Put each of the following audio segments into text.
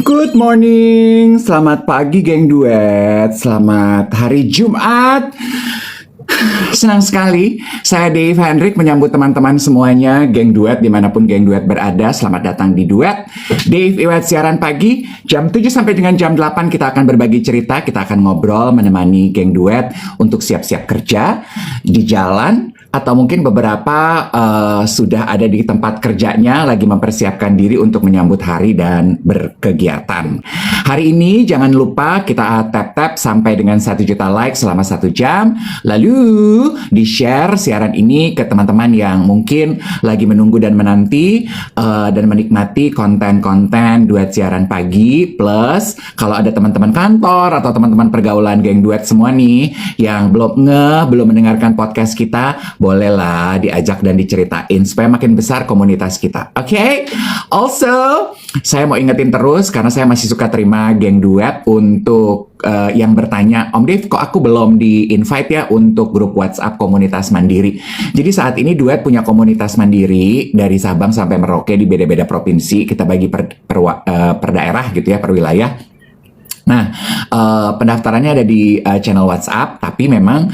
Good morning, selamat pagi geng duet, selamat hari Jumat. Senang sekali, saya Dave Hendrik menyambut teman-teman semuanya, geng duet dimanapun geng duet berada. Selamat datang di Duet Dave Iwet siaran pagi, jam 7 sampai dengan jam 8 kita akan berbagi cerita, kita akan ngobrol menemani geng duet untuk siap-siap kerja di jalan, atau mungkin beberapa sudah ada di tempat kerjanya lagi mempersiapkan diri untuk menyambut hari dan berkegiatan. Hari ini jangan lupa kita tap-tap sampai dengan 1 juta like selama 1 jam. Lalu di-share siaran ini ke teman-teman yang mungkin lagi menunggu dan menanti dan menikmati konten-konten duet siaran pagi. Plus kalau ada teman-teman kantor atau teman-teman pergaulan geng duet semua nih yang belum mendengarkan podcast kita, bolehlah diajak dan diceritain supaya makin besar komunitas kita. Oke? Also, saya mau ingetin terus karena saya masih suka terima geng duet untuk yang bertanya, Om Dave, kok aku belum di-invite ya untuk grup WhatsApp komunitas mandiri. Jadi saat ini duet punya komunitas mandiri dari Sabang sampai Merauke di beda-beda provinsi. Kita bagi per daerah gitu ya, per wilayah. Nah, pendaftarannya ada di channel WhatsApp, tapi memang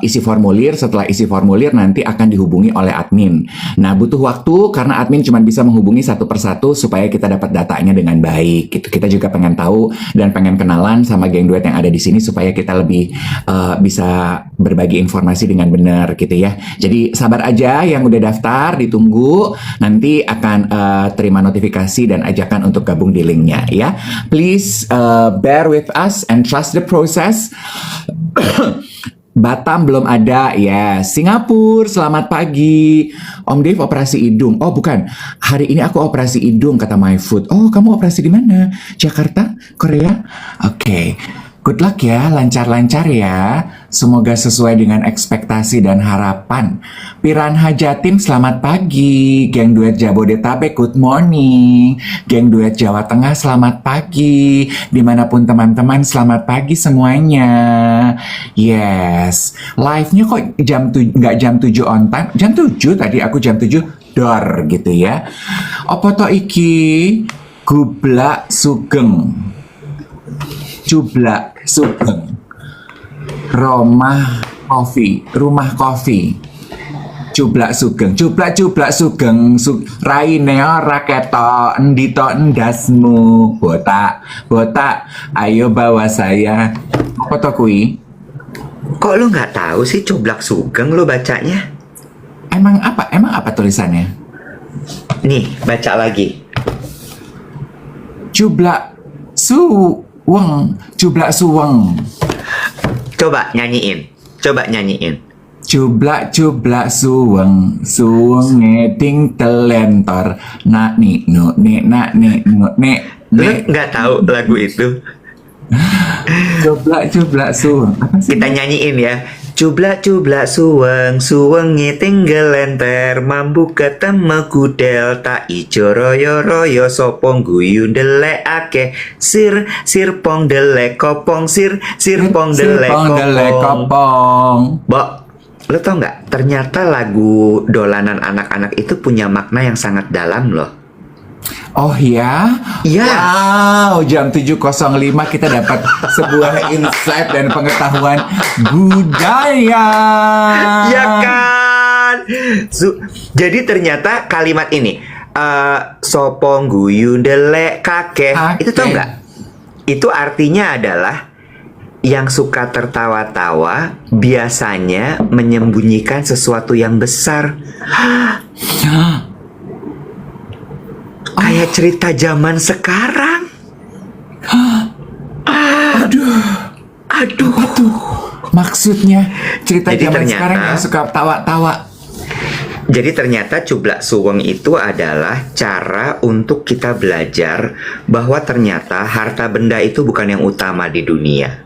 isi formulir, setelah isi formulir nanti akan dihubungi oleh admin. Nah, butuh waktu karena admin cuma bisa menghubungi satu persatu supaya kita dapat datanya dengan baik. Gitu. Kita juga pengen tahu dan pengen kenalan sama geng duet yang ada di sini supaya kita lebih bisa berbagi informasi dengan benar gitu ya. Jadi sabar aja yang udah daftar, ditunggu, nanti akan terima notifikasi dan ajakan untuk gabung di linknya ya. Please bear with us and trust the process. Batam belum ada, yes. Singapura, selamat pagi. Om Dave operasi hidung. Oh bukan, hari ini aku operasi hidung kata MyFood. Oh kamu operasi di mana? Jakarta? Korea? Oke. Good luck ya, lancar-lancar ya. Semoga sesuai dengan ekspektasi dan harapan. Piranha Jatim, selamat pagi. Geng duet Jabodetabek, good morning. Geng duet Jawa Tengah, selamat pagi. Dimanapun teman-teman, selamat pagi semuanya. Yes, live-nya kok nggak jam 7 on time? Jam 7 tadi, aku jam 7 dor gitu ya. Apa to iki? Gublak Sugeng. Cublak Sugeng, rumah kopi, Cublak Sugeng, cublak Sugeng, raine ora ketok, endi to endasmu, botak, ayo bawa saya. Apa to kuwi? Kok lu nggak tahu sih Cublak Sugeng lu bacanya? Emang apa tulisannya? Nih, baca lagi. Cublak Suweng. Coba nyanyiin. Cublak suweng ngeding telentor nak nik no nek nak nek no nek. Lu nggak tahu lagu itu? Cublak suweng. Kita nyanyiin ya. Cublak suwengi tinggal lenter, mambu ketemu kudel tak ijo royo sopong guyun delek ake sir pong delek kopong sir pong delek kopong. Bok, lo tau nggak? Ternyata lagu dolanan anak-anak itu punya makna yang sangat dalam loh. Oh ya? Iya. Wow, jam 7.05 kita dapat sebuah insight dan pengetahuan budaya. Ya kan? Jadi ternyata kalimat ini sopong guyun delek kakek. Itu tau nggak? Itu artinya adalah yang suka tertawa-tawa biasanya menyembunyikan sesuatu yang besar. Kayak cerita zaman sekarang. Aduh. Maksudnya cerita zaman sekarang yang suka tawa-tawa. Jadi ternyata Cublak Suweng itu adalah cara untuk kita belajar bahwa ternyata harta benda itu bukan yang utama di dunia.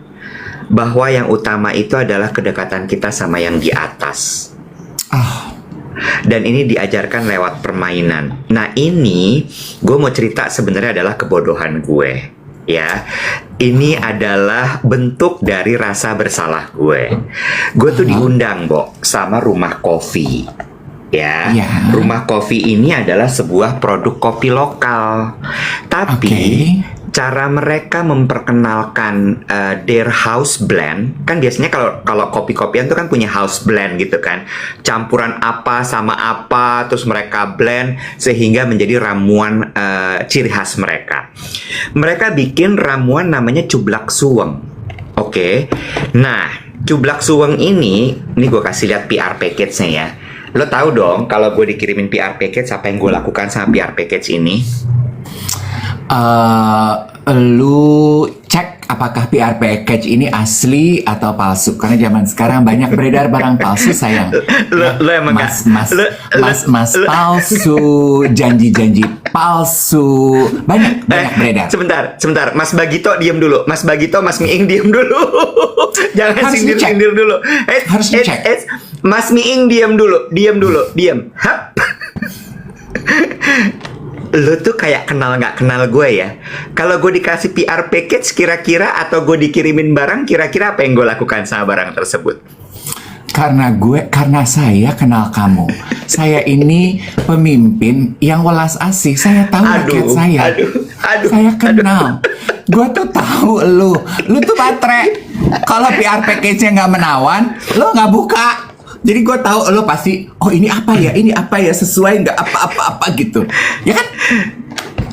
Bahwa yang utama itu adalah kedekatan kita sama yang di atas. Dan ini diajarkan lewat permainan. Nah ini gue mau cerita sebenarnya adalah kebodohan gue. Ya, ini adalah bentuk dari rasa bersalah gue. Gue tuh diundang, Bo, sama Rumah Kopi. Ya, Ya. Rumah Kopi ini adalah sebuah produk kopi lokal. Tapi cara mereka memperkenalkan their house blend, kan biasanya kalau kopi-kopian tuh kan punya house blend gitu kan. Campuran apa sama apa terus mereka blend sehingga menjadi ramuan ciri khas mereka. Mereka bikin ramuan namanya Cublak Suweng. Oke. Nah, Cublak Suweng ini gue kasih lihat PR package-nya ya. Lo tahu dong kalau gue dikirimin PR package apa yang gue lakukan sama PR package ini? Lu cek apakah PR package ini asli atau palsu, karena zaman sekarang banyak beredar barang palsu, sayang. Lo emang mas palsu, janji palsu, banyak beredar. Sebentar, Mas Bagito diem dulu, Mas Bagito, Mas Miing diem dulu, jangan sindir dulu. Harus dicek. Mas Miing diem dulu. Hap. Lo tuh kayak kenal nggak kenal gue ya. Kalau gue dikasih PR package kira-kira atau gue dikirimin barang, kira-kira apa yang gue lakukan sama barang tersebut? Karena saya kenal kamu. Saya ini pemimpin yang welas asih. Saya tahu rakyat saya. Saya kenal. Gue tuh tahu lu tuh baterai. Kalau PR package-nya nggak menawan, lo nggak buka. Jadi gue tahu lo pasti, oh ini apa ya, sesuai nggak apa gitu, ya kan?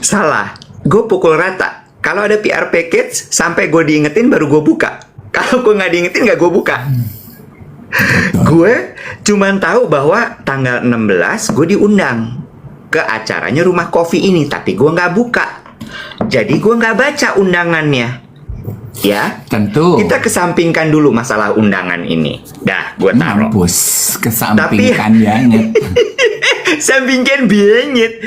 Salah, gue pukul rata. Kalau ada PR package, sampai gue diingetin baru gue buka. Kalau gue nggak diingetin nggak gue buka. Gue cuman tahu bahwa tanggal 16 gue diundang ke acaranya Rumah Kopi ini, tapi gue nggak buka. Jadi gue nggak baca undangannya. Ya, tentu. Kita kesampingkan dulu masalah undangan ini. Dah, gue taruh. Mampus, kesampingkan banget. Sampingkan banget.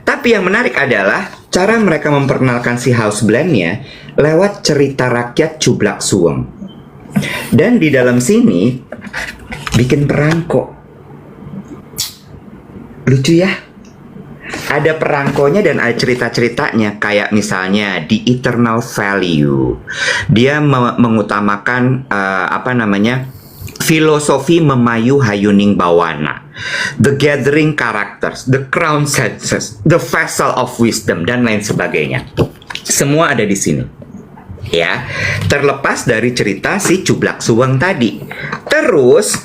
Tapi yang menarik adalah cara mereka memperkenalkan si house blend-nya lewat cerita rakyat Cublak Suweng. Dan di dalam sini bikin perangko. Lucu ya? Ada perangkonya dan ada cerita-ceritanya, kayak misalnya The Eternal Value. Dia mengutamakan filosofi memayu hayuning bawana, The Gathering Characters, The Crown Senses, The Vessel of Wisdom, dan lain sebagainya. Semua ada di sini. Ya, terlepas dari cerita si Cublak Suweng tadi. Terus,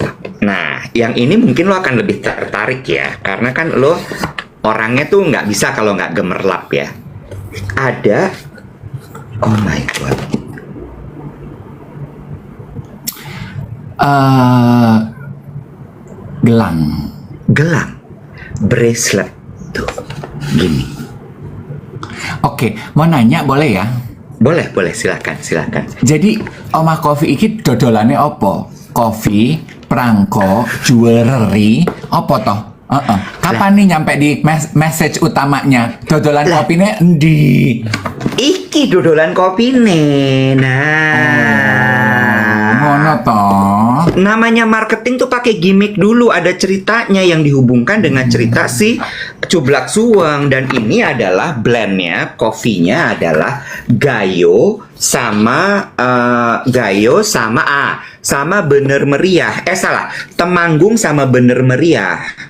nah, yang ini mungkin lo akan lebih tertarik ya, karena kan lo orangnya tuh nggak bisa kalau nggak gemerlap ya. Ada, oh my god, gelang, bracelet tuh, gini. Oke, mau nanya boleh ya? Boleh, silakan. Jadi Omah Kopi iki dodolannya opo? Kopi, perangko, jewelry, opo toh? Kapan nih nyampe di message utamanya? Dodolan kopinya endi? Iki dodolan kopi nih. Nah, ngono toh. Namanya marketing tuh pakai gimmick dulu, ada ceritanya yang dihubungkan dengan cerita si Cublak Suweng. Dan ini adalah blendnya, kopinya adalah Gayo sama Bener Meriah. Temanggung sama Bener Meriah.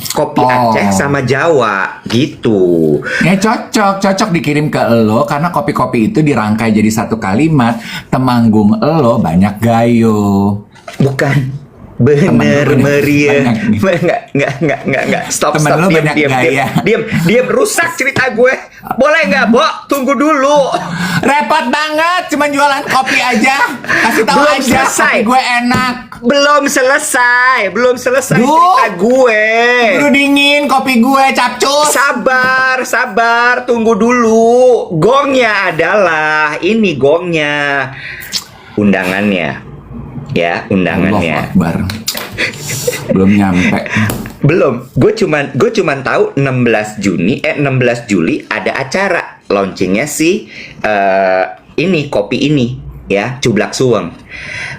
Kopi Aceh sama Jawa gitu. Ya cocok dikirim ke lo, karena kopi-kopi itu dirangkai jadi satu kalimat. Temanggung lo banyak gayo. Bukan Bener Meriah. Enggak. Stop. Diam. Rusak cerita gue. Boleh nggak, Bo? Tunggu dulu. Repot banget, cuma jualan kopi aja. Kasih tahu Belum aja, selesai. kopi gue enak. Belum selesai cerita gue. Buru dingin kopi gue, capcus. Sabar, tunggu dulu. Gongnya adalah ini gongnya. Undangannya. Ya, undangannya. Allahu Akbar. Belum nyampe. Belum. Gue cuman tahu 16 Juli ada acara launchingnya si kopi ini ya, Cublak Suweng.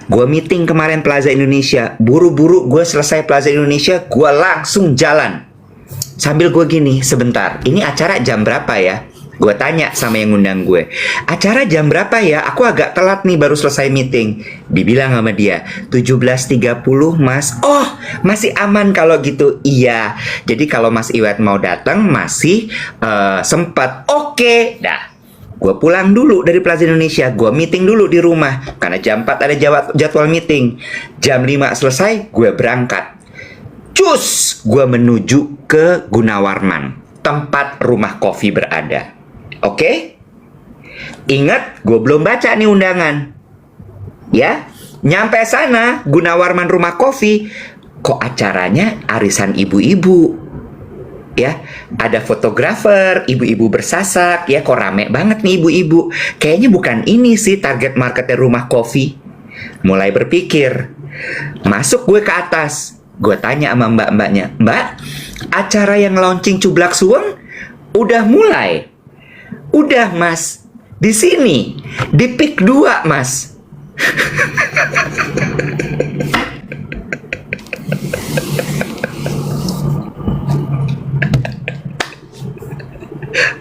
Gue meeting kemarin Plaza Indonesia. Buru-buru gue selesai Plaza Indonesia, gue langsung jalan. Sambil gue gini, sebentar. Ini acara jam berapa ya? Gue tanya sama yang ngundang gue, acara jam berapa ya? Aku agak telat nih, baru selesai meeting. Dibilang sama dia, 17.30 mas. Oh, masih aman kalau gitu. Iya, jadi kalau Mas Iwet mau datang masih sempat. Oke, dah. Gue pulang dulu dari Plaza Indonesia. Gue meeting dulu di rumah. Karena jam 4 ada jadwal meeting. Jam 5 selesai, gue berangkat. Cus, gue menuju ke Gunawarman, tempat rumah kopi berada. Oke? Ingat, gue belum baca nih undangan. Ya, nyampe sana, Gunawarman rumah kopi. Kok acaranya arisan ibu-ibu? Ya, ada fotografer, ibu-ibu bersasak. Ya, kok rame banget nih ibu-ibu. Kayaknya bukan ini sih target marketnya rumah kopi. Mulai berpikir. Masuk gue ke atas. Gue tanya sama mbak-mbaknya, Mbak, acara yang launching Cublak Suweng udah mulai? Udah mas, di sini, di PIK 2 mas.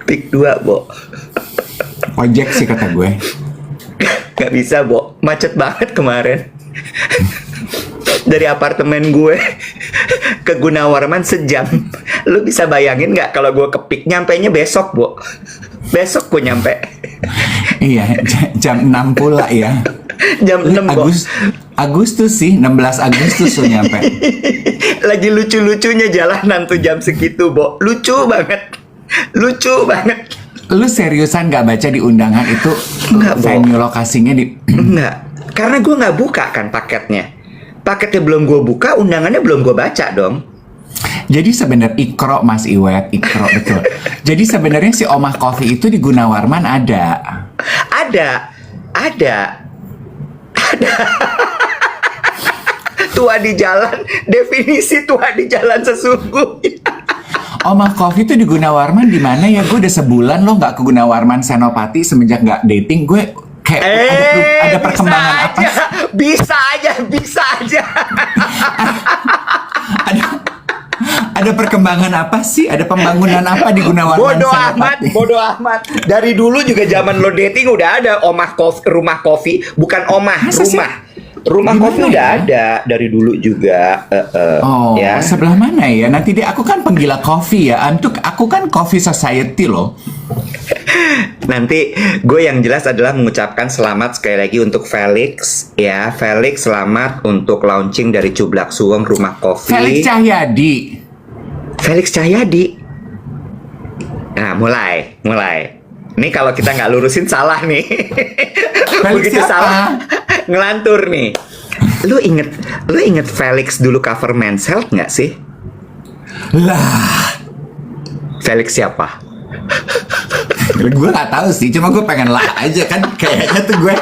PIK 2, Bo. Ojek sih kata gue. Gak bisa, Bo, macet banget kemarin. Dari apartemen gue ke Gunawarman sejam. Lu bisa bayangin gak kalau gue ke PIK nyampainya besok, Bo? Besok gue nyampe. Iya, jam 6 pula ya. Jam 6, Bo. Agustus sih, 16 Agustus tuh nyampe. Lagi lucu-lucunya jalanan tuh jam segitu, Bo. Lucu banget. Lucu banget. Lu seriusan gak baca di undangan itu? Enggak, Bo. Venue lokasinya di... Enggak. Karena gue gak buka kan paketnya. Paketnya belum gue buka, undangannya belum gue baca dong. Jadi sebenarnya Ikro, Mas Iwet, Ikro betul. Jadi sebenarnya si Omah Coffee itu di Gunawarman ada. Ada. Tua di jalan, definisi tua di jalan sesungguhnya. Omah Coffee itu di Gunawarman di mana ya? Gue udah sebulan loh nggak ke Gunawarman Senopati semenjak nggak dating. Gue kayak ada perkembangan apa? Bisa aja. Ada perkembangan apa sih? Ada pembangunan apa di Gunawarman Senopati? Bodoh amat. Dari dulu juga zaman lo dating udah ada rumah kopi, bukan Masa rumah. sih? Rumah Gimana kopi ya? udah ada dari dulu juga. Oh, Ya. sebelah mana ya? Nanti aku kan penggila kopi ya. Aku kan Coffee Society loh. Nanti gue yang jelas adalah mengucapkan selamat sekali lagi untuk Felix. Ya, Felix selamat untuk launching dari Cublak Suweng rumah kopi. Felix Cahyadi. Nah, mulai. Ini kalau kita nggak lurusin salah nih. Felix Begitu siapa? salah, ngelantur nih. Lu inget Felix dulu cover Men's Health nggak sih? Lah, Felix siapa? gue nggak tahu sih. Cuma gue pengen lah aja kan. Kayaknya tuh gue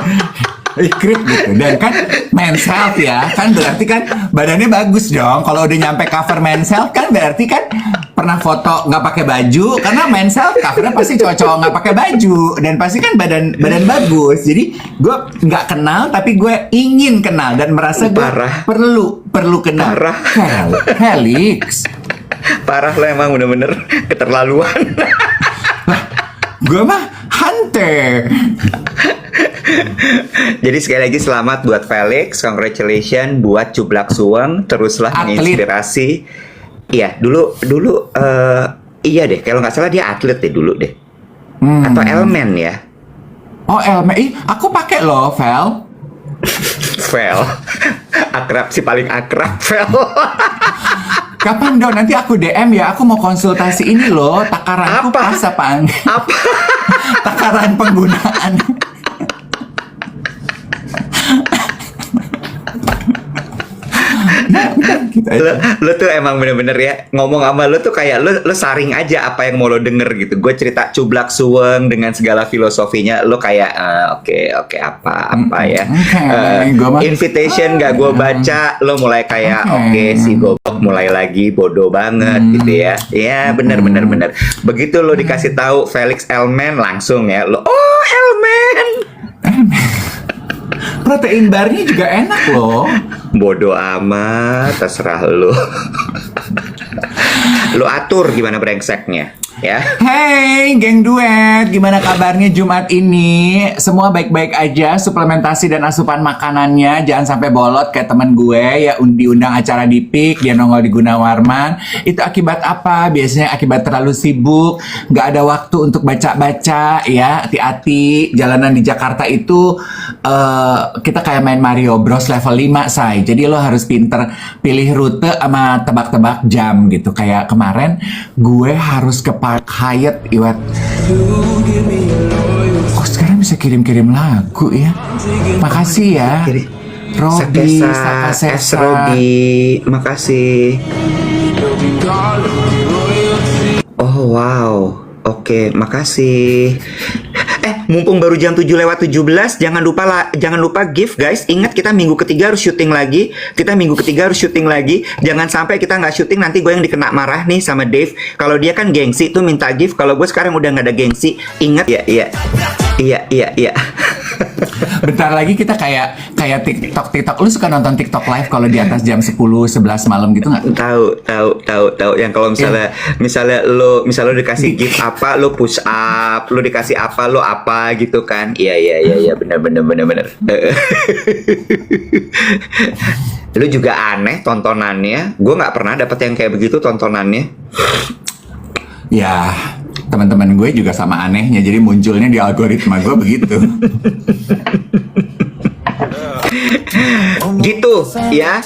ikrit gitu. Dan kan Men's Health ya. Kan berarti kan badannya bagus dong. Kalau udah nyampe cover Men's Health kan berarti kan pernah foto nggak pakai baju. Karena Men's Health covernya pasti cowok-cowok nggak pakai baju. Dan pasti kan badan bagus. Jadi gue nggak kenal tapi gue ingin kenal dan merasa gue Parah. perlu kenal. Parah. Felix. Parah lo emang bener-bener keterlaluan. Gue mah hunter. Jadi sekali lagi selamat buat Felix, congratulations buat Cublak Suweng, teruslah Atlet. menginspirasi. Iya, dulu iya deh, kalau nggak salah dia atlet deh dulu deh. Atau elemen ya. Oh, LMI, aku pakai loh, Vel. Fel. Akrab sih paling akrab, Fel. Kapan dong? Nanti aku DM ya. Aku mau konsultasi ini loh. Takaranku Apa? pas apa? Apa? Takaran penggunaan. Lo tuh emang bener-bener ya ngomong sama lo tuh kayak lo saring aja apa yang mau lo denger gitu. Gue cerita Cublak Suweng dengan segala filosofinya, lo kayak oke apa ya. Invitation gak gue baca, lo mulai kayak oke si goblok mulai lagi bodoh banget gitu ya. Ya bener. Begitu lo dikasih tahu Felix Elman langsung ya lo Elman. Protein barnya juga enak loh. Bodoh amat, terserah lo. Lo atur gimana brengseknya. ya. Hey, geng duet, gimana kabarnya Jumat ini? Semua baik-baik aja, suplementasi dan asupan makanannya jangan sampai bolot kayak teman gue ya diundang acara di PIK, dia nongol di Gunawarman. Itu akibat apa? Biasanya akibat terlalu sibuk, nggak ada waktu untuk baca-baca ya. Hati-hati, jalanan di Jakarta itu kita kayak main Mario Bros level 5, say. Jadi lo harus pinter pilih rute sama tebak-tebak jam gitu. Kayak kemarin gue harus ke Park Hyatt, Iwet. Kok sekarang bisa kirim-kirim lagu ya? Makasih ya, Robi, S. Robi, makasih. Oh wow, oke, makasih. Mumpung baru jam 7:17, jangan lupa gift guys. Ingat kita minggu ketiga harus syuting lagi. Jangan sampai kita nggak syuting nanti gue yang dikena marah nih sama Dave. Kalau dia kan gengsi tuh minta gift. Kalau gue sekarang udah nggak ada gengsi. Ingat ya, iya. Bentar lagi kita kayak TikTok. Lu suka nonton TikTok live kalau di atas jam 10-11 malam gitu nggak? Tahu. Yang kalau misalnya lo dikasih gift apa, lo push up, lo dikasih apa, lo apa gitu kan? Iya, benar. Lu juga aneh tontonannya. Gue nggak pernah dapet yang kayak begitu tontonannya. Ya, teman-teman gue juga sama anehnya, jadi munculnya di algoritma gue begitu. Gitu ya.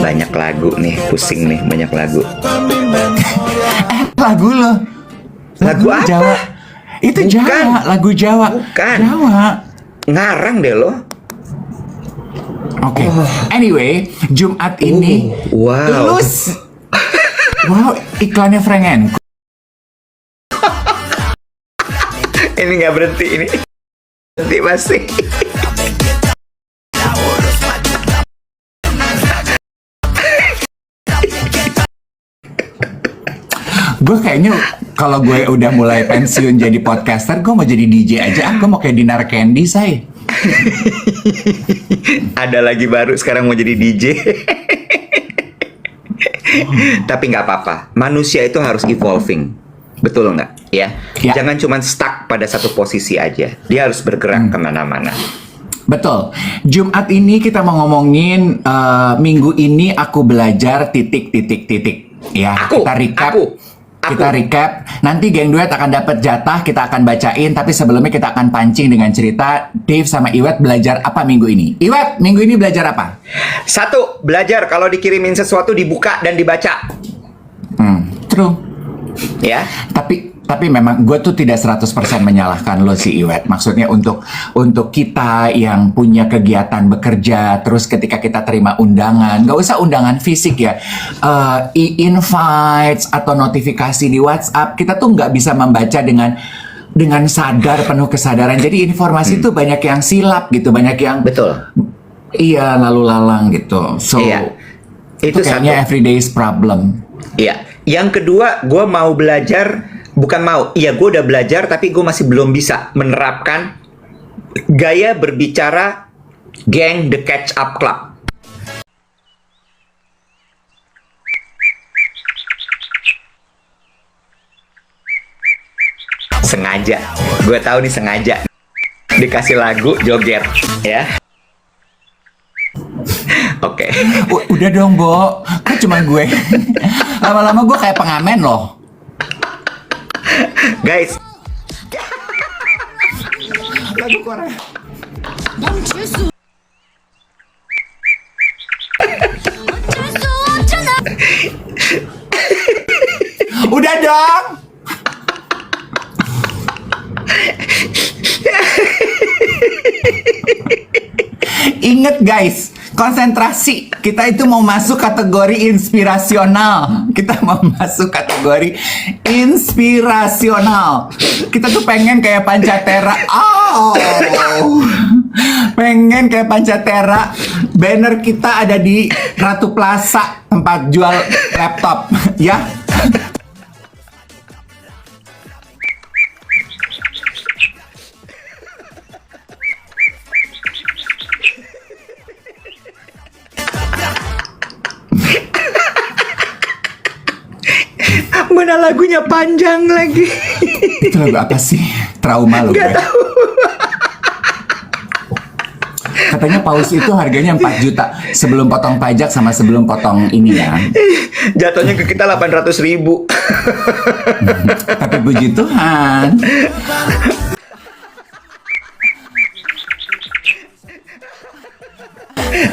Banyak lagu nih, pusing nih banyak lagu. Lagu lo. Lagu apa? Jawa. Itu Bukan. Jawa, lagu Jawa. Bukan. Jawa. Ngarang deh lo. Oke. Anyway, Jumat ini. Wow. Wow, iklannya Frank & Co. Ini nggak berhenti ini. Berhenti masih. Gue kayaknya kalau gue udah mulai pensiun jadi podcaster, gue mau jadi DJ aja. Gue mau kayak Dinar Candy, say. Ada lagi baru sekarang mau jadi DJ. Tapi nggak apa-apa. Manusia itu harus evolving. Betul nggak? Ya. Jangan cuma stuck pada satu posisi aja. Dia harus bergerak kemana-mana. Betul. Jumat ini kita mau ngomongin minggu ini aku belajar titik. Ya, kita recap. Nanti geng duet akan dapat jatah, kita akan bacain. Tapi sebelumnya kita akan pancing dengan cerita Dave sama Iwet belajar apa minggu ini. Iwet, minggu ini belajar apa? 1. Belajar kalau dikirimin sesuatu dibuka dan dibaca. True. Ya. Tapi memang gue tuh tidak 100% menyalahkan lo si Iwet. Maksudnya untuk kita yang punya kegiatan bekerja, terus ketika kita terima undangan, gak usah undangan fisik ya, invites atau notifikasi di WhatsApp, kita tuh nggak bisa membaca dengan sadar, penuh kesadaran. Jadi informasi tuh banyak yang silap gitu, banyak yang iya lalu lalang gitu. So itu kayaknya everyday's problem. Iya. Yang kedua, gue mau belajar. Bukan mau, iya gue udah belajar tapi gue masih belum bisa menerapkan gaya berbicara geng The Catch Up Club. Sengaja, gue tahu nih sengaja dikasih lagu joget ya. Oke. Udah dong, Bo. Kok cuma gue? Lama-lama gue kayak pengamen loh. Guys, lagu Korea. Udah dong. Ingat guys, konsentrasi. Kita itu mau masuk kategori inspirasional. Kita mau masuk kategori inspirasional. Kita tuh pengen kayak Pancatera. Pengen kayak Pancatera. Banner kita ada di Ratu Plaza, tempat jual laptop. Ya. mana lagunya panjang lagi. Itu lagu apa sih? Trauma lo Gak gue. tahu. Katanya paus itu harganya 4 juta sebelum potong pajak sama sebelum potong ini ya. Jatuhnya ke kita 800.000. Tapi puji Tuhan.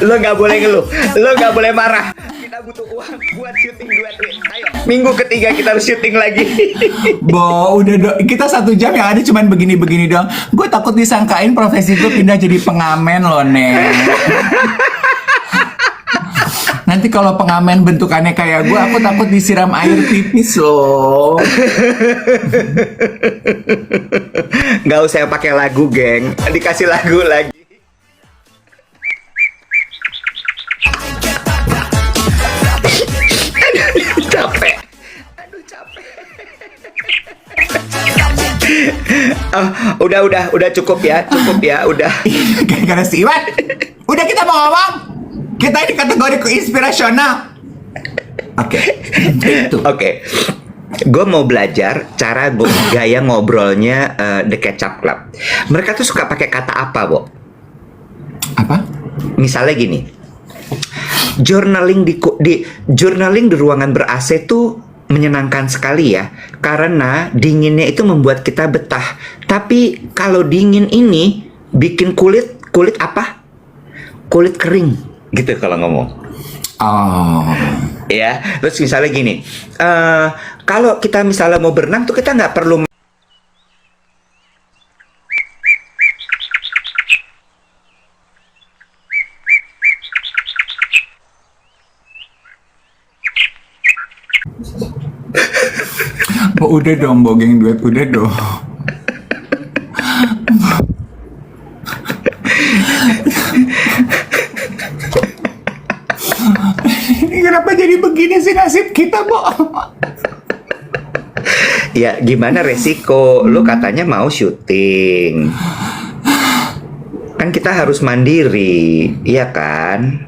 Lo nggak boleh ngeluh, lo nggak boleh marah. Kita butuh uang buat syuting duet. Ayo, minggu ketiga kita harus syuting lagi. Bo, udah kita 1 jam yang ada cuman begini-begini dong. Gue takut disangkain profesi gue pindah jadi pengamen loh, Nek. Nanti kalau pengamen bentukannya kayak gue, aku takut disiram air pipis loh. Nggak usah pakai lagu, geng. Dikasih lagu lagi. Aduh, capek. Aduh, capek. Oh, udah cukup ya, udah. Gara-gara si Iwan. Udah kita mau ngomong. Kita ini kategori inspirasional. Oke. Itu. Oke. Gue mau belajar cara gaya ngobrolnya The Ketchup Club. Mereka tuh suka pakai kata apa, Bo? Apa? Misalnya gini. Journaling journaling di ruangan ber-AC tuh menyenangkan sekali ya, karena dinginnya itu membuat kita betah. Tapi kalau dingin ini bikin kulit apa? Kulit kering gitu kalau ngomong. Oh. Ya, terus misalnya gini, kalau kita misalnya mau berenang tuh kita nggak perlu Bo, udah dong, Bo, geng duet, udah dong. Ini kenapa jadi begini sih nasib kita, Bo? ya gimana resiko? Lu katanya mau syuting, kan kita harus mandiri, iya kan?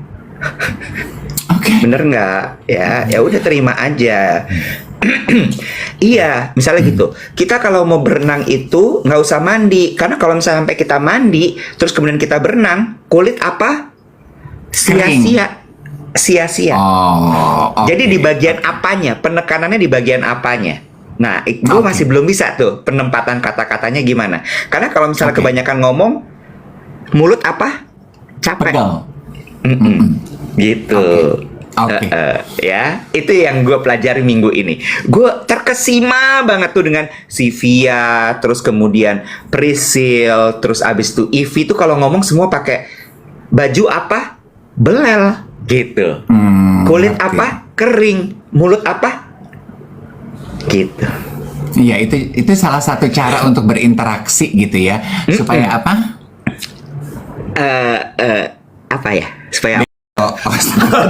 Oke. Bener nggak? Ya udah terima aja. Iya, misalnya gitu. Kita kalau mau berenang itu nggak usah mandi, karena kalau misalnya sampai kita mandi, terus kemudian kita berenang, kulit apa? Sia-sia. Oh, oke. Jadi di bagian apanya? Penekanannya di bagian apanya? Nah, gue masih belum bisa tuh penempatan kata-katanya gimana. Karena kalau misalnya kebanyakan ngomong, mulut apa? Capek. Pegal. Gitu. Oke. Ya, itu yang gue pelajari minggu ini. Gue terkesima banget tuh dengan Sivia, terus kemudian Priscil, terus abis itu Ivy tuh kalau ngomong semua pakai baju apa? Belel gitu. Kulit apa? Kering. Mulut apa? Gitu. Iya, itu salah satu cara untuk berinteraksi gitu ya. Supaya apa? Apa ya? Supaya Oh,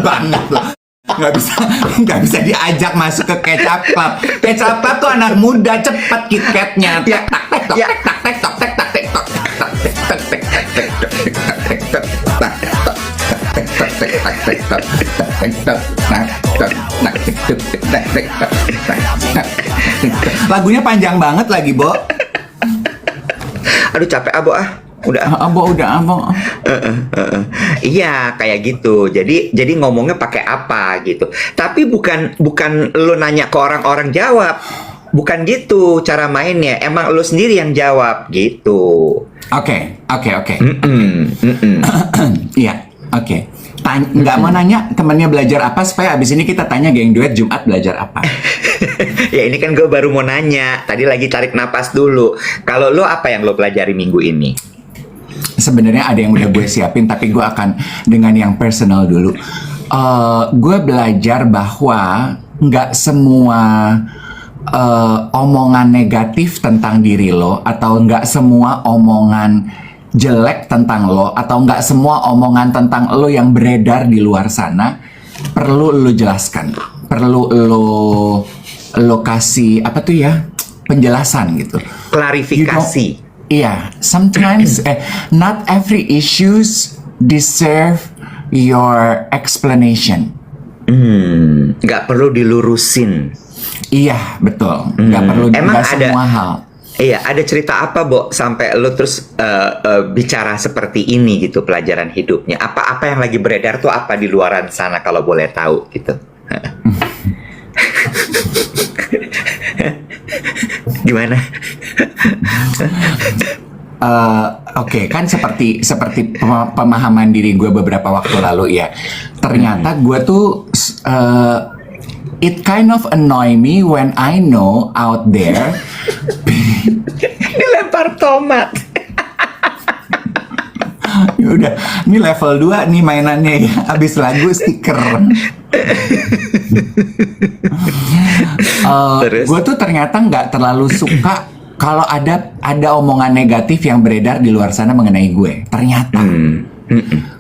banget loh. Nggak bisa diajak masuk ke Ketchup Club. Ketchup Club tuh anak muda, cepet KitKatnya. Ya. Lagunya panjang banget lagi, Bo. Aduh capek Abo ah. Udah. Abo udah, Abo. Iya kayak gitu. Jadi ngomongnya pakai apa gitu. Tapi bukan lo nanya ke orang-orang jawab. Bukan gitu cara mainnya. Emang lo sendiri yang jawab gitu. Oke. Iya, oke. Nggak mau nanya temennya belajar apa supaya abis ini kita tanya geng duet Jumat belajar apa. Ya ini kan gue baru mau nanya. Tadi lagi tarik napas dulu. Kalau lo apa yang lo pelajari minggu ini? Sebenarnya ada yang udah gue siapin, tapi gue akan dengan yang personal dulu. Gue belajar bahwa nggak semua omongan negatif tentang diri lo, atau nggak semua omongan jelek tentang lo, atau nggak semua omongan tentang lo yang beredar di luar sana perlu lo jelaskan, perlu lo kasih apa tuh ya, penjelasan gitu, klarifikasi. Iya, sometimes not every issues deserve your explanation. Nggak perlu dilurusin. Iya, betul. Nggak perlu, Emang nggak ada semua hal. Iya, ada cerita apa, Bo, sampai lo terus bicara seperti ini gitu, pelajaran hidupnya? Apa yang lagi beredar tuh apa di luaran sana kalau boleh tahu gitu? Gimana? Oke, kan seperti pemahaman diri gue beberapa waktu lalu ya. Ternyata gue tuh it kind of annoy me when I know out there. Dilempar tomat. Ya udah, ini level 2 nih mainannya ya. Abis lagu stiker. Terus? Gue tuh ternyata nggak terlalu suka kalau ada omongan negatif yang beredar di luar sana mengenai gue. Ternyata.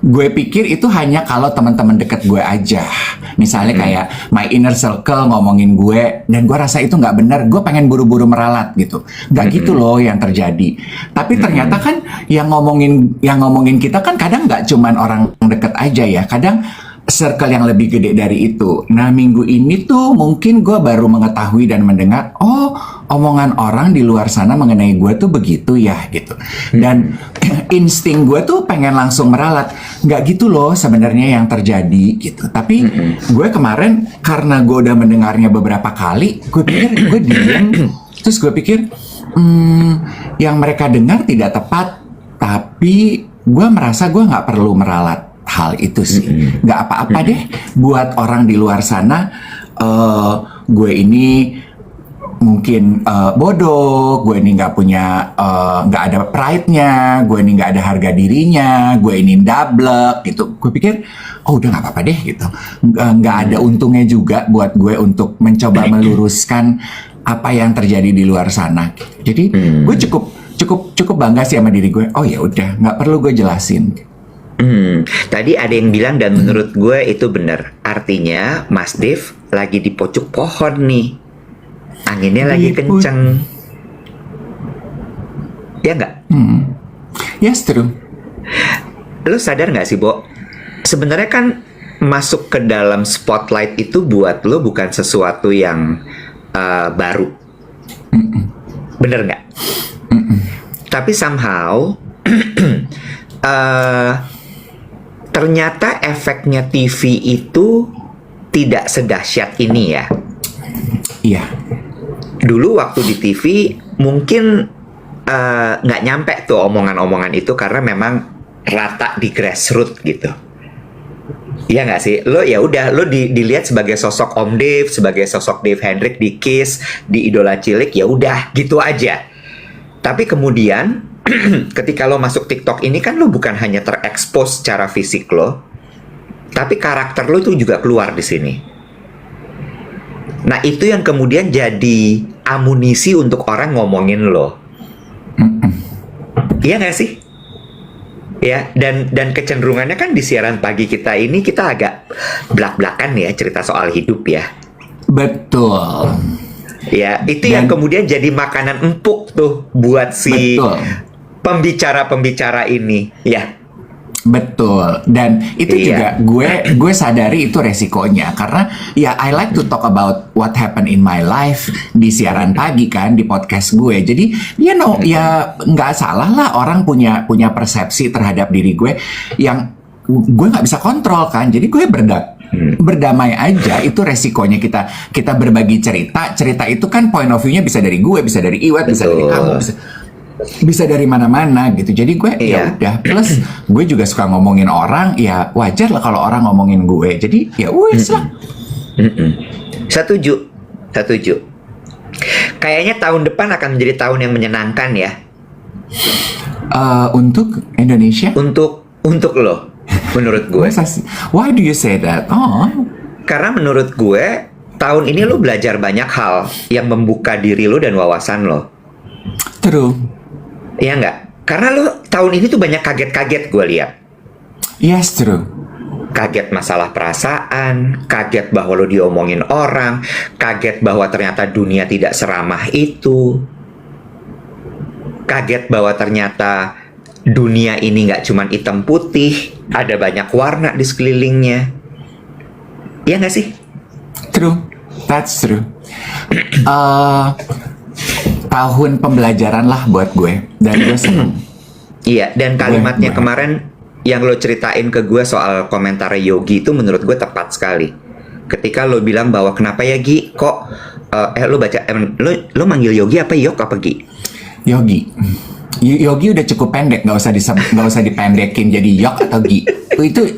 Gue pikir itu hanya kalau teman-teman deket gue aja. Misalnya kayak my inner circle ngomongin gue, dan gue rasa itu nggak benar. Gue pengen buru-buru meralat gitu. Nggak gitu loh yang terjadi. Tapi ternyata kan yang ngomongin kita kan kadang nggak cuman orang deket aja ya. Kadang circle yang lebih gede dari itu. Nah, minggu ini tuh mungkin gue baru mengetahui dan mendengar, oh, omongan orang di luar sana mengenai gue tuh begitu ya, gitu. Dan insting gue tuh pengen langsung meralat. Nggak gitu loh sebenarnya yang terjadi, gitu. Tapi gue kemarin, karena gue udah mendengarnya beberapa kali, gue pikir, gue diem. Terus gue pikir, yang mereka dengar tidak tepat. Tapi gue merasa gue nggak perlu meralat hal itu sih. Nggak apa-apa deh buat orang di luar sana. Gue ini mungkin bodoh, gue ini nggak punya, nggak ada pride-nya, gue ini nggak ada harga dirinya, gue ini dablek gitu. Gue pikir, oh udah nggak apa-apa deh gitu. Nggak ada untungnya juga buat gue untuk mencoba meluruskan apa yang terjadi di luar sana. Jadi gue cukup bangga sih sama diri gue. Oh ya udah, nggak perlu gue jelasin. Tadi ada yang bilang dan menurut gue itu benar. Artinya Mas Dev lagi di pojok pohon nih. Anginnya lagi kenceng. Ya nggak? Yes, true. Lo sadar nggak sih, Bo? Sebenarnya kan masuk ke dalam spotlight itu buat lo bukan sesuatu yang baru. Bener nggak? Tapi somehow ternyata efeknya TV itu tidak sedahsyat ini ya. Iya. Dulu waktu di TV mungkin nggak nyampe tuh omongan-omongan itu karena memang rata di grassroots gitu. Iya nggak sih? Lo ya udah, lo dilihat sebagai sosok Om Dev, sebagai sosok Dave Hendrik di Kiss, di Idola Cilik, ya udah gitu aja. Tapi kemudian ketika lo masuk TikTok ini kan lo bukan hanya terekspos secara fisik lo, tapi karakter lo itu juga keluar di sini. Nah, itu yang kemudian jadi amunisi untuk orang ngomongin lo. Iya nggak sih? Ya, dan kecenderungannya kan di siaran pagi kita ini kita agak belak-belakan ya cerita soal hidup ya. Betul. Ya, itu yang kemudian jadi makanan empuk tuh buat si pembicara-pembicara ini, ya. Betul. Dan itu juga gue sadari itu resikonya, karena ya I like to talk about what happened in my life di siaran pagi kan, di podcast gue. Jadi ya nggak salah lah orang punya persepsi terhadap diri gue yang gue nggak bisa kontrol kan. Jadi gue berdamai aja. Itu resikonya kita berbagi cerita itu kan point of view-nya bisa dari gue, bisa dari Iwat, bisa dari kamu, bisa dari mana-mana gitu. Jadi gue ya udah, plus gue juga suka ngomongin orang, ya wajar lah kalau orang ngomongin gue. Jadi ya wes lah. Setuju. Kayaknya tahun depan akan menjadi tahun yang menyenangkan ya. Untuk Indonesia? Untuk lo, menurut gue. Why do you say that? Karena menurut gue tahun ini lo belajar banyak hal yang membuka diri lo dan wawasan lo. True. Iya nggak? Karena lo tahun ini tuh banyak kaget-kaget gue lihat. Yes, true. Kaget masalah perasaan, kaget bahwa lo diomongin orang, kaget bahwa ternyata dunia tidak seramah itu, kaget bahwa ternyata dunia ini nggak cuma hitam putih, ada banyak warna di sekelilingnya. Iya nggak sih? True. That's true. tahun pembelajaran lah buat gue, dan gue seneng. Iya, dan kalimatnya Gue- kemarin yang lo ceritain ke gue soal komentar Yogi itu menurut gue tepat sekali. Ketika lo bilang bahwa kenapa ya Gi, kok lo baca lo manggil Yogi apa Yok apa Gi? Yogi. Yogi udah cukup pendek, nggak usah dipendekin jadi Yok atau Gi.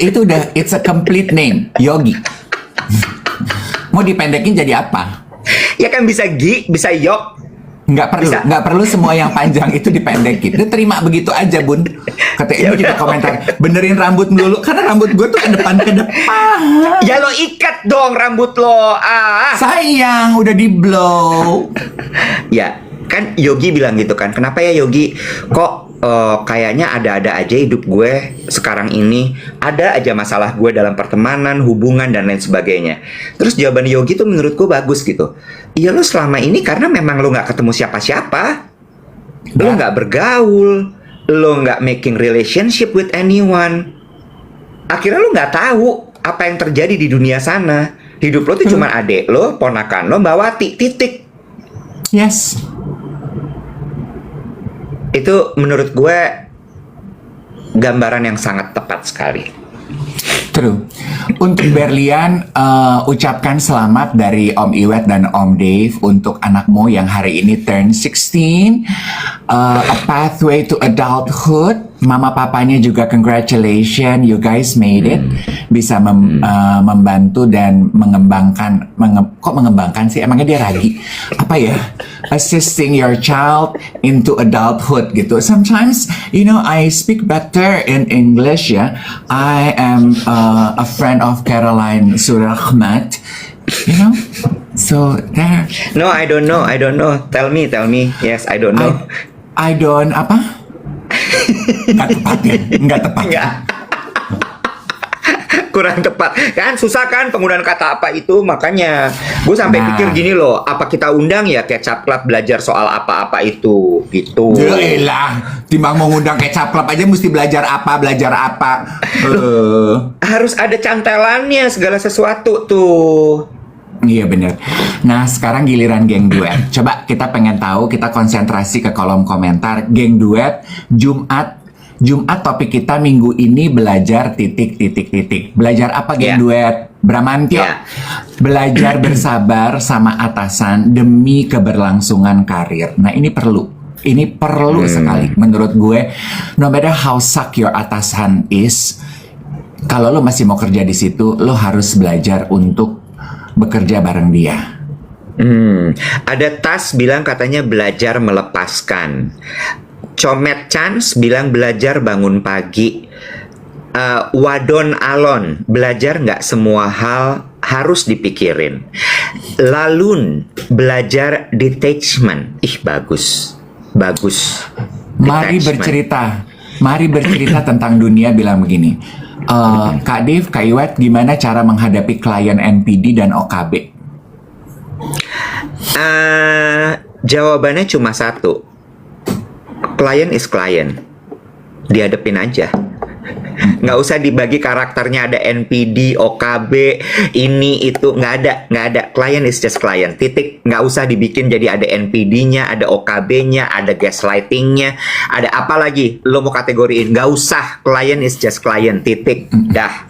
Itu udah, it's a complete name, Yogi. Mau dipendekin jadi apa? Ya kan bisa Gi, bisa Yok. Bisa. Nggak perlu semua yang panjang itu dipendekin. Dia terima begitu aja, Bun. Kata Ya ini juga udah. komentar, benerin rambut melulu karena rambut gue tuh ke depan. Ya lo ikat dong rambut lo. Sayang, udah di blow. Ya, kan Yogi bilang gitu kan. Kenapa ya Yogi? Kok kayaknya ada-ada aja hidup gue sekarang ini. Ada aja masalah gue dalam pertemanan, hubungan, dan lain sebagainya. Terus jawaban Yogi tuh menurut gue bagus gitu. Iya lo selama ini karena memang lo nggak ketemu siapa-siapa. Lo nggak bergaul. Lo nggak making relationship with anyone. Akhirnya lo nggak tahu apa yang terjadi di dunia sana. Hidup lo tuh cuma adek lo, ponakan lo, Mbak Wati, titik. Yes. Itu menurut gue gambaran yang sangat tepat sekali. True. Untuk Berlian, ucapkan selamat dari Om Iwet dan Om Dave untuk anakmu yang hari ini turn 16. A pathway to adulthood. Mama papanya juga congratulations, you guys made it. Bisa membantu dan mengembangkan, kok mengembangkan sih? Emangnya dia ragi? Apa ya? Assisting your child into adulthood gitu. Sometimes, you know, I speak better in English ya. I am a friend of Caroline Surahmat, you know. So there. No, I don't know. Tell me. Yes, I don't know. I don't apa? Nggak tepat ya? Nggak tepat. Nggak. Kurang tepat. Kan susah kan penggunaan kata apa itu. Makanya gue sampai Nah. pikir gini loh. Apa kita undang ya Kecap Club belajar soal apa-apa itu. Gitu. Jelah, timbang mau ngundang Kecap Club aja mesti belajar apa. Harus ada cantelannya segala sesuatu tuh. Iya bener. Nah sekarang giliran geng duet. Coba kita pengen tahu, kita konsentrasi ke kolom komentar. Geng duet, Jumat topik kita minggu ini belajar titik. Belajar apa geng Yeah. duet? Bramantio. Yeah. Belajar bersabar sama atasan demi keberlangsungan karir. Nah ini perlu. Ini perlu sekali. Menurut gue, no matter how suck your atasan is, kalau lo masih mau kerja di situ, lo harus belajar untuk bekerja bareng dia. Ada Tas bilang katanya belajar melepaskan. Comet Chance bilang belajar bangun pagi. Wadon Alon belajar nggak semua hal harus dipikirin. Lalun belajar detachment. Ih bagus. Mari Detachment. bercerita tentang dunia bilang begini. Kak Dave, Kak Iwet, gimana cara menghadapi klien NPD dan OKB? Jawabannya cuma satu. Klien is klien. Dihadepin aja. Nggak usah dibagi karakternya ada NPD, OKB, ini itu nggak ada. Klien is just klien. Titik. Nggak usah dibikin jadi ada NPD-nya, ada OKB-nya, ada gaslighting-nya, ada apa lagi? Lo mau kategoriin? Nggak usah. Klien is just klien. Titik. Dah.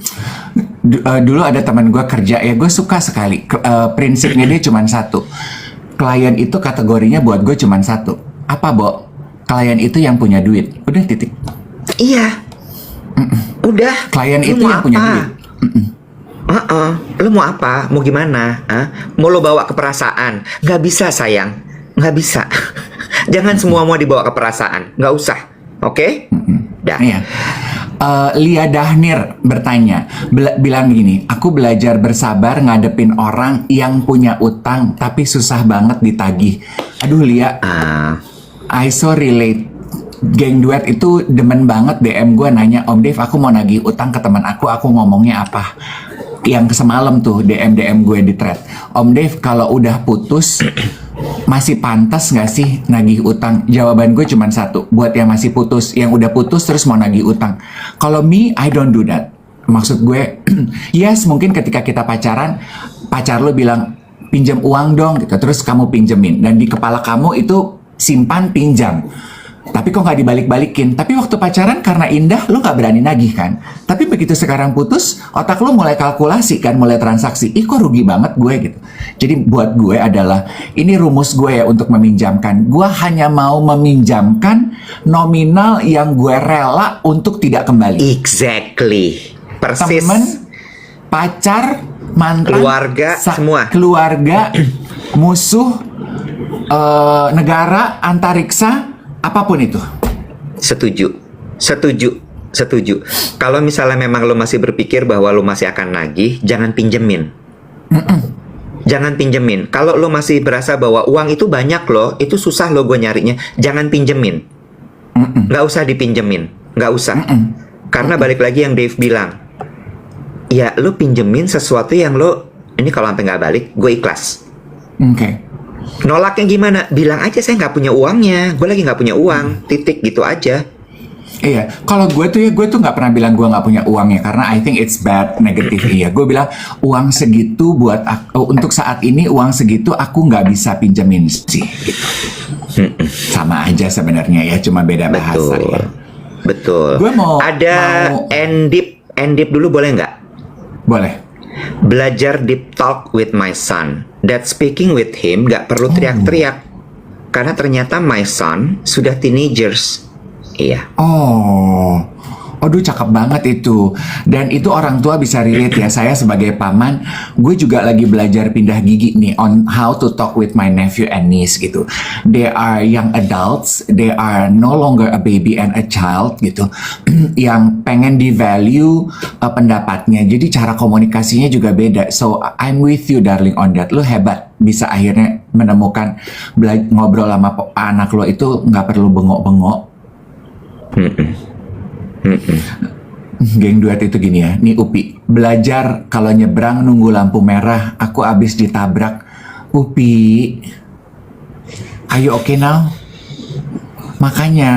Dulu ada teman gue kerja, ya gue suka sekali. Prinsipnya dia cuma satu. Klien itu kategorinya buat gue cuma satu. Apa, Bo? Klien itu yang punya duit. Udah titik. Iya. Udah. Klien Lu itu mau yang punya apa? duit. Lo mau apa? Mau gimana? Mau lo bawa ke perasaan? Nggak bisa sayang. Nggak bisa. Jangan semua mau dibawa ke perasaan. Nggak usah. Oke? Dah. Iya. Lia Dahnir bertanya, bilang gini, aku belajar bersabar ngadepin orang yang punya utang tapi susah banget ditagih. Aduh Lia, I so relate. Geng duet itu demen banget DM gue nanya, Om Dave aku mau nagih utang ke teman aku ngomongnya apa? Yang semalam tuh DM gue di thread. Om Dave kalau udah putus masih pantas nggak sih nagih utang? Jawaban gue cuma satu, buat yang masih putus, yang udah putus terus mau nagih utang. Kalau me, I don't do that. Maksud gue, yes mungkin ketika kita pacaran, pacar lo bilang, pinjam uang dong gitu, terus kamu pinjemin, dan di kepala kamu itu simpan pinjam. Tapi kok nggak dibalik-balikin. Tapi waktu pacaran karena indah, lo nggak berani nagih kan. Tapi begitu sekarang putus, otak lo mulai kalkulasi kan, mulai transaksi. Ih kok rugi banget gue gitu. Jadi buat gue adalah, ini rumus gue ya untuk meminjamkan. Gue hanya mau meminjamkan nominal yang gue rela untuk tidak kembali. Exactly. Persis. Temen, pacar, mantan, Keluarga, semua. Keluarga, musuh, negara, antariksa, apapun itu. Setuju. Kalau misalnya memang lo masih berpikir bahwa lo masih akan nagih, jangan pinjemin. Jangan pinjemin. Kalau lo masih berasa bahwa uang itu banyak loh, itu susah lo gue nyarinya, jangan pinjemin. Nggak usah dipinjemin. Nggak usah. Karena balik lagi yang Dave bilang, ya lo pinjemin sesuatu yang lo, ini kalau sampai nggak balik, gue ikhlas. Oke. Nolaknya gimana? Bilang aja saya nggak punya uangnya, gue lagi nggak punya uang, titik gitu aja. Iya, kalau gue tuh nggak pernah bilang gue nggak punya uangnya, karena I think it's bad negative. Iya, gue bilang uang segitu buat aku, untuk saat ini uang segitu aku nggak bisa pinjemin sih. Gitu. Sama aja sebenarnya ya, cuma beda bahasa ya. Betul. Gue mau endip dulu boleh nggak? Boleh. Belajar deep talk with my son. That speaking with him gak perlu teriak-teriak. Karena ternyata my son sudah teenagers. Iya. Oh, aduh cakep banget itu. Dan itu orang tua bisa relate ya. Saya sebagai paman, gue juga lagi belajar pindah gigi nih on how to talk with my nephew and niece gitu. They are young adults, they are no longer a baby and a child gitu. Yang pengen di-value pendapatnya. Jadi cara komunikasinya juga beda. So I'm with you darling on that. Lo hebat bisa akhirnya menemukan ngobrol sama anak lo itu nggak perlu bengok-bengok. Geng duet itu gini ya, nih Upi belajar kalau nyebrang nunggu lampu merah, aku abis ditabrak. Upi, ayo oke now? Makanya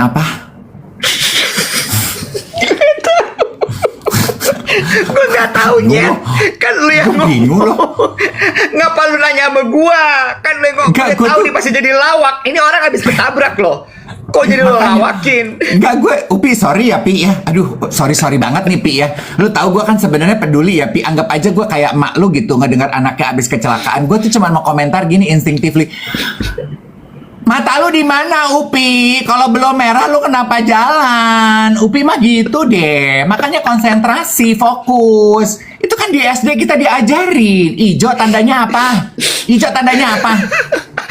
apa? Gue gak tau nyet. Kan lu yang bingung loh. Ngapa lu nanya sama gua? Kan lu yang ngomong, gue tahu nih pasti jadi lawak. Ini orang habis ketabrak loh. Kok jadi lo lawakin? Enggak, gue Upi sorry ya Pi ya. Aduh sorry banget nih Pi ya. Lu tahu gue kan sebenarnya peduli ya Pi. Anggap aja gue kayak emak lu gitu, ngedengar anaknya abis kecelakaan. Gue tuh cuma mau komentar gini instinctively. Mata lu di mana Upi? Kalau belum merah lu kenapa jalan? Upi mah gitu deh. Makanya konsentrasi, fokus. Itu kan di SD kita diajarin. Ijo tandanya apa? Ijo tandanya apa?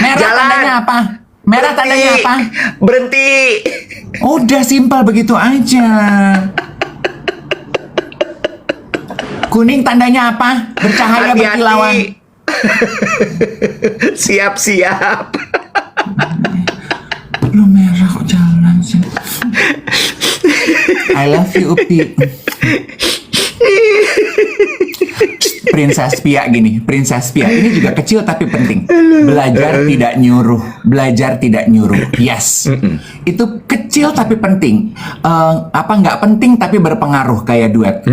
Merah Jalan. Tandanya apa? Merah tandanya apa? Berhenti. Udah simpel begitu aja. Kuning tandanya apa? Bercahaya Hati-hati. berkilauan. Siap-siap. Lu merah kok jalan sih. I love you Upi. Princess Pia gini, Princess Pia ini juga kecil tapi penting. Belajar tidak nyuruh. Yes, itu kecil tapi penting. Nggak penting tapi berpengaruh kayak duet.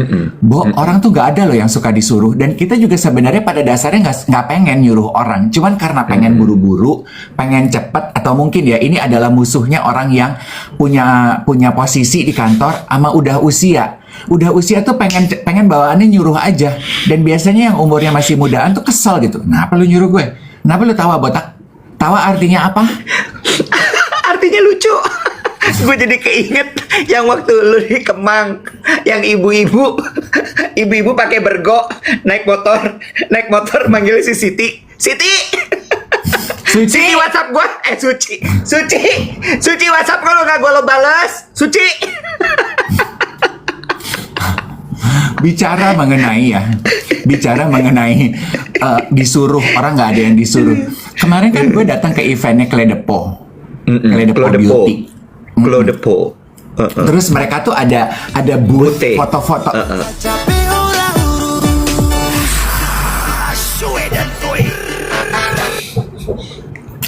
Orang tuh nggak ada loh yang suka disuruh. Dan kita juga sebenarnya pada dasarnya nggak pengen nyuruh orang. Cuman karena pengen buru-buru, pengen cepet, atau mungkin ya ini adalah musuhnya orang yang punya posisi di kantor sama udah usia tuh pengen bawaannya nyuruh aja. Dan biasanya yang umurnya masih mudaan tuh kesel gitu. Kenapa lu nyuruh gue? Kenapa lu tawa botak? Tawa artinya apa? Artinya lucu. Gue jadi keinget yang waktu lu di Kemang, yang ibu-ibu pakai bergo naik motor manggil si Siti. Suci WhatsApp gue, Suci WhatsApp kalau nggak gue lo balas, Suci. Bicara mengenai disuruh, orang nggak ada yang disuruh. Kemarin kan gue datang ke eventnya Kledepo Beauty. Kledepo. Terus mereka tuh ada booth foto-foto.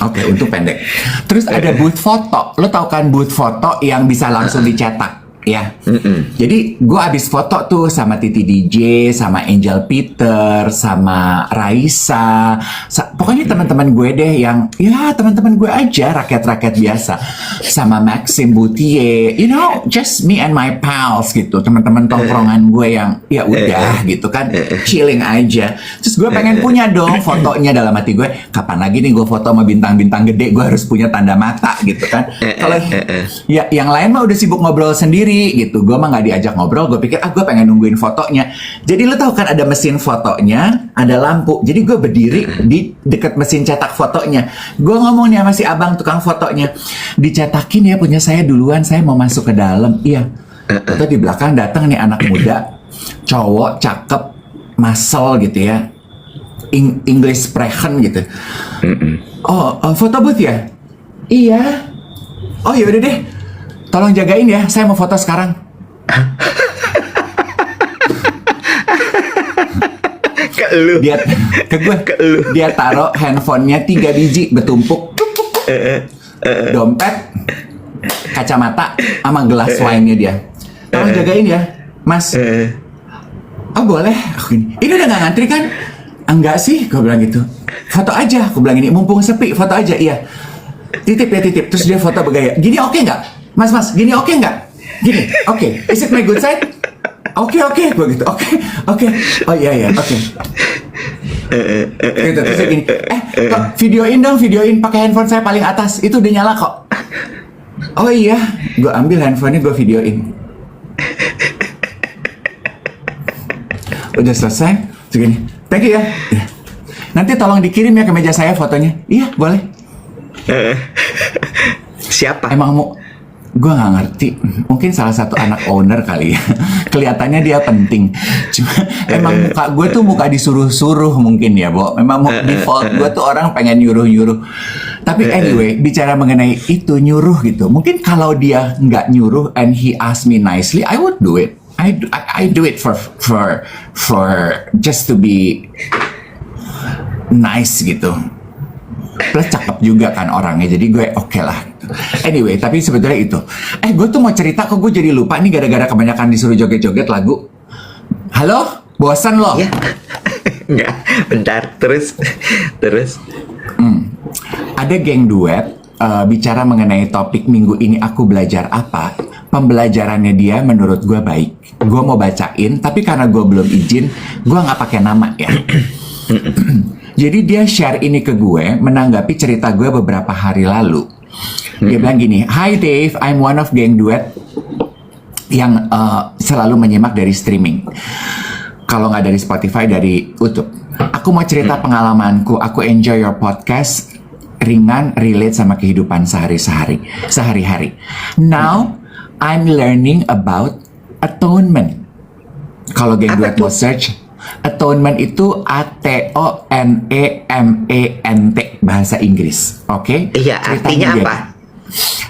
Oke, untuk pendek. Terus ada booth foto. Lo tau kan booth foto yang bisa langsung dicetak. Ya, jadi gue abis foto tuh sama Titi DJ, sama Angel Peter, sama Raisa, pokoknya teman-teman gue deh yang ya teman-teman gue aja, rakyat-rakyat biasa, sama Maxim Boutier, you know, just me and my pals gitu, teman-teman tongkrongan gue yang ya udah gitu kan, chilling aja. Terus gue pengen punya dong fotonya, dalam hati gue, kapan lagi nih gue foto sama bintang-bintang gede, gue harus punya tanda mata gitu kan. Kalau ya yang lain mah udah sibuk ngobrol sendiri gitu, gue mah nggak diajak ngobrol. Gue pikir gue pengen nungguin fotonya. Jadi lo tau kan ada mesin fotonya, ada lampu. Jadi gue berdiri di dekat mesin cetak fotonya. Gue ngomong nih sama si abang tukang fotonya, dicetakin ya punya saya duluan, saya mau masuk ke dalam. Iya. Atau di belakang datang nih anak muda, cowok cakep, muscle gitu ya, English sprechen gitu. Oh, foto booth ya? Iya. Oh ya udah deh. Tolong jagain ya, saya mau foto sekarang. Ke lu. Ke gue. Dia taruh handphonenya 3 biji bertumpuk. Dompet, kacamata, sama gelas wine-nya dia. Tolong jagain ya, Mas. Oh boleh. Ini udah gak ngantri kan? Enggak sih, gue bilang gitu. Foto aja, gue bilang ini. Mumpung sepi, foto aja, iya. Titip ya, titip. Terus dia foto bergaya. Gini oke nggak? Mas, gini oke nggak? Gini, oke. Is it my good side? Oke, gue gitu. Oke. Oh iya, oke. Gitu, terus dia gini. Videoin pakai handphone saya paling atas. Itu udah nyala kok. Oh iya, gue ambil handphonenya, gue videoin. Udah selesai, segini. Thank you ya. Nanti tolong dikirim ya ke meja saya fotonya. Iya, boleh. Siapa? Emang mau? Gue nggak ngerti, mungkin salah satu anak owner kali ya. Kelihatannya dia penting, cuma emang muka gue tuh muka disuruh-suruh mungkin ya, Bo. Memang default gue tuh orang pengen nyuruh-nyuruh. Tapi anyway, bicara mengenai itu nyuruh gitu, mungkin kalau dia nggak nyuruh and he ask me nicely, I would do it. I do it for just to be nice gitu. Plus cakep juga kan orangnya, jadi gue oke lah. Anyway, tapi sebetulnya itu. Gue tuh mau cerita kok, gue jadi lupa nih gara-gara kebanyakan disuruh joget-joget lagu. Halo? Bosan lo? Ya. Enggak, bentar. Terus. Ada geng duet bicara mengenai topik minggu ini aku belajar apa. Pembelajarannya dia menurut gue baik. Gue mau bacain, tapi karena gue belum izin, gue nggak pakai nama ya. Jadi dia share ini ke gue menanggapi cerita gue beberapa hari lalu. Dia bilang gini, "Hi Dave, I'm one of geng duet yang selalu menyimak dari streaming. Kalau nggak dari Spotify, dari YouTube. Aku mau cerita pengalamanku. Aku enjoy your podcast, ringan, relate sama kehidupan sehari-hari. Now, I'm learning about atonement. Kalau geng duet mau search, atonement itu ATONEMENT bahasa Inggris, oke? Iya, artinya apa?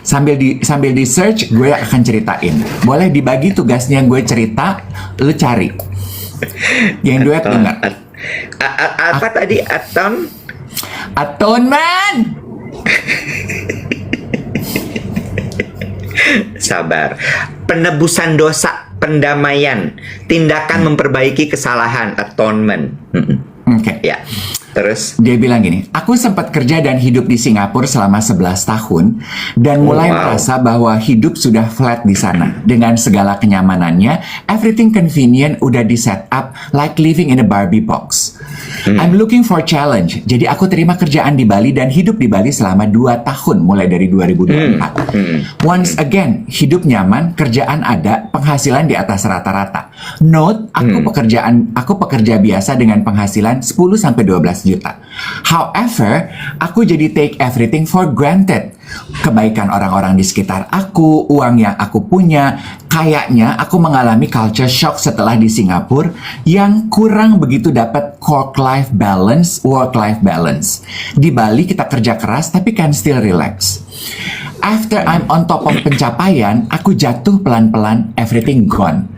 Sambil di search, gue akan ceritain. Boleh dibagi tugasnya, gue cerita, lu cari. Geng duet dengar. Apa tadi? Atonement. Sabar. Penebusan dosa, pendamaian, tindakan memperbaiki kesalahan, atonement. Oke. Ya. Terus dia bilang gini, aku sempat kerja dan hidup di Singapura selama 11 tahun dan mulai merasa bahwa hidup sudah flat di sana dengan segala kenyamanannya, everything convenient udah di set up like living in a Barbie box. I'm looking for challenge. Jadi aku terima kerjaan di Bali dan hidup di Bali selama 2 tahun mulai dari 2024. Once again, hidup nyaman, kerjaan ada, penghasilan di atas rata-rata. Note, aku pekerja biasa dengan penghasilan 10 sampai 12 juta. However, aku jadi take everything for granted. Kebaikan orang-orang di sekitar aku, uang yang aku punya, kayaknya aku mengalami culture shock setelah di Singapura yang kurang begitu dapat work-life balance. Di Bali kita kerja keras tapi can still relax. After I'm on top of pencapaian, aku jatuh pelan-pelan, everything gone.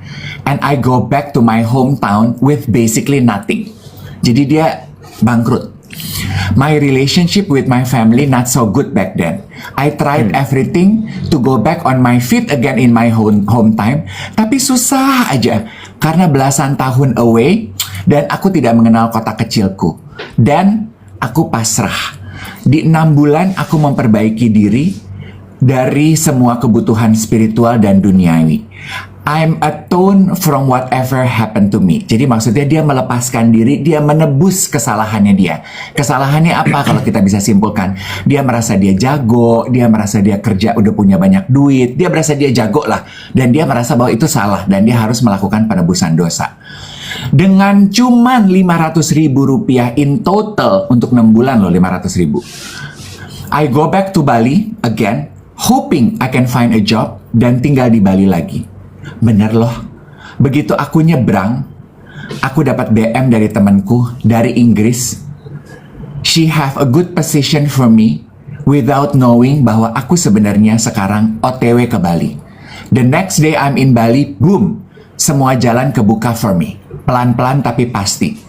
And I go back to my hometown with basically nothing. Jadi dia bangkrut. My relationship with my family not so good back then. I tried everything to go back on my feet again in my home time, tapi susah aja karena belasan tahun away dan aku tidak mengenal kota kecilku. Dan aku pasrah. Di 6 bulan aku memperbaiki diri dari semua kebutuhan spiritual dan duniawi. I'm atoned from whatever happened to me. Jadi maksudnya dia melepaskan diri, dia menebus kesalahannya dia. Kesalahannya apa kalau kita bisa simpulkan? Dia merasa dia jago, dia merasa dia kerja udah punya banyak duit, dia merasa dia jago lah. Dan dia merasa bahwa itu salah dan dia harus melakukan penebusan dosa. Dengan cuman 500.000 rupiah in total untuk 6 bulan loh, 500.000. I go back to Bali again, hoping I can find a job dan tinggal di Bali lagi. Bener loh, begitu aku nyebrang, aku dapat BM dari temanku dari Inggris. She have a good position for me without knowing bahwa aku sebenarnya sekarang OTW ke Bali. The next day I'm in Bali, boom, semua jalan kebuka for me. Pelan-pelan tapi pasti.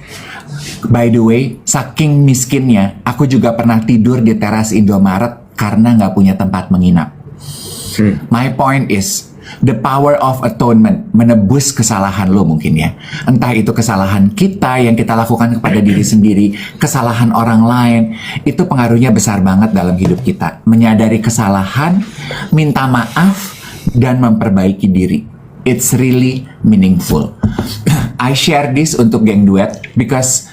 By the way, saking miskinnya, aku juga pernah tidur di teras Indomaret karena nggak punya tempat menginap. My point is, the power of atonement, menebus kesalahan lo mungkin ya. Entah itu kesalahan kita yang kita lakukan kepada diri sendiri, kesalahan orang lain, itu pengaruhnya besar banget dalam hidup kita. Menyadari kesalahan, minta maaf, dan memperbaiki diri. It's really meaningful. I share this untuk geng duet because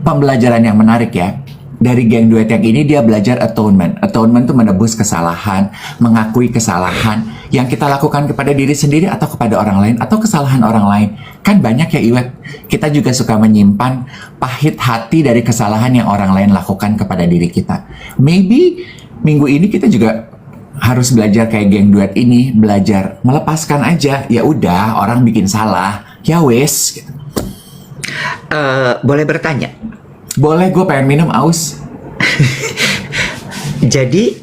pembelajaran yang menarik ya. Dari geng duet yang ini dia belajar atonement. Atonement itu menebus kesalahan, mengakui kesalahan yang kita lakukan kepada diri sendiri atau kepada orang lain atau kesalahan orang lain. Kan banyak ya Iwet, kita juga suka menyimpan pahit hati dari kesalahan yang orang lain lakukan kepada diri kita. Maybe minggu ini kita juga harus belajar kayak geng duet ini, belajar melepaskan aja. Ya udah, orang bikin salah, ya wes gitu. Boleh bertanya? Boleh, gue pengen minum, aus. Jadi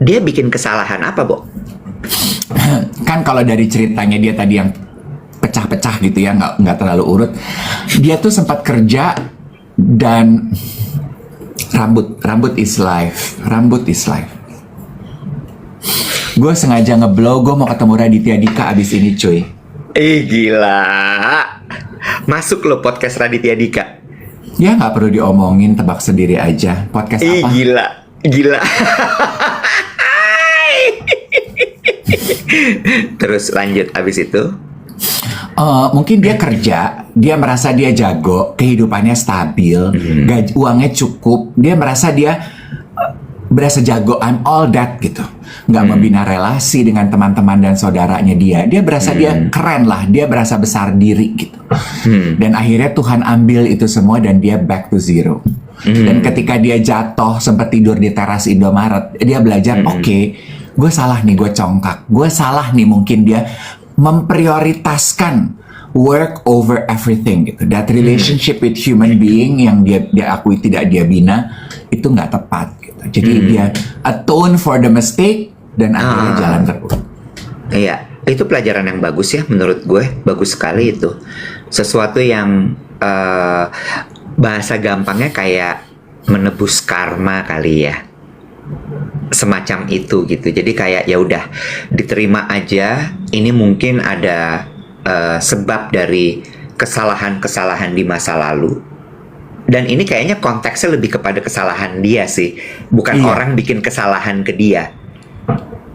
dia bikin kesalahan apa, Bo? Kan kalau dari ceritanya dia tadi yang pecah-pecah gitu ya, nggak terlalu urut. Dia tuh sempat kerja dan rambut is life. Rambut is life. Gue sengaja ngeblow, gue mau ketemu Raditya Dika abis ini cuy. Gila. Masuk lo podcast Raditya Dika. Ya nggak perlu diomongin, tebak sendiri aja. Podcast apa? Gila. Terus lanjut abis itu? Mungkin dia kerja, dia merasa dia jago, kehidupannya stabil, uangnya cukup, dia merasa dia berasa jago, I'm all that gitu. Nggak membina relasi dengan teman-teman dan saudaranya dia berasa dia keren lah, dia berasa besar diri gitu. Dan akhirnya Tuhan ambil itu semua dan dia back to zero. Dan ketika dia jatuh sempat tidur di teras Indomaret, dia belajar oke, gue salah nih, gue congkak, gue salah nih, mungkin dia memprioritaskan work over everything gitu. That relationship with human being yang dia akui tidak dia bina itu nggak tepat gitu. Jadi dia atone for the mistake dan akhirnya jalan terus. Iya, itu pelajaran yang bagus ya menurut gue, bagus sekali itu. Sesuatu yang bahasa gampangnya kayak menebus karma kali ya. Semacam itu gitu. Jadi kayak ya udah diterima aja. Ini mungkin ada sebab dari kesalahan-kesalahan di masa lalu. Dan ini kayaknya konteksnya lebih kepada kesalahan dia sih, bukan orang bikin kesalahan ke dia.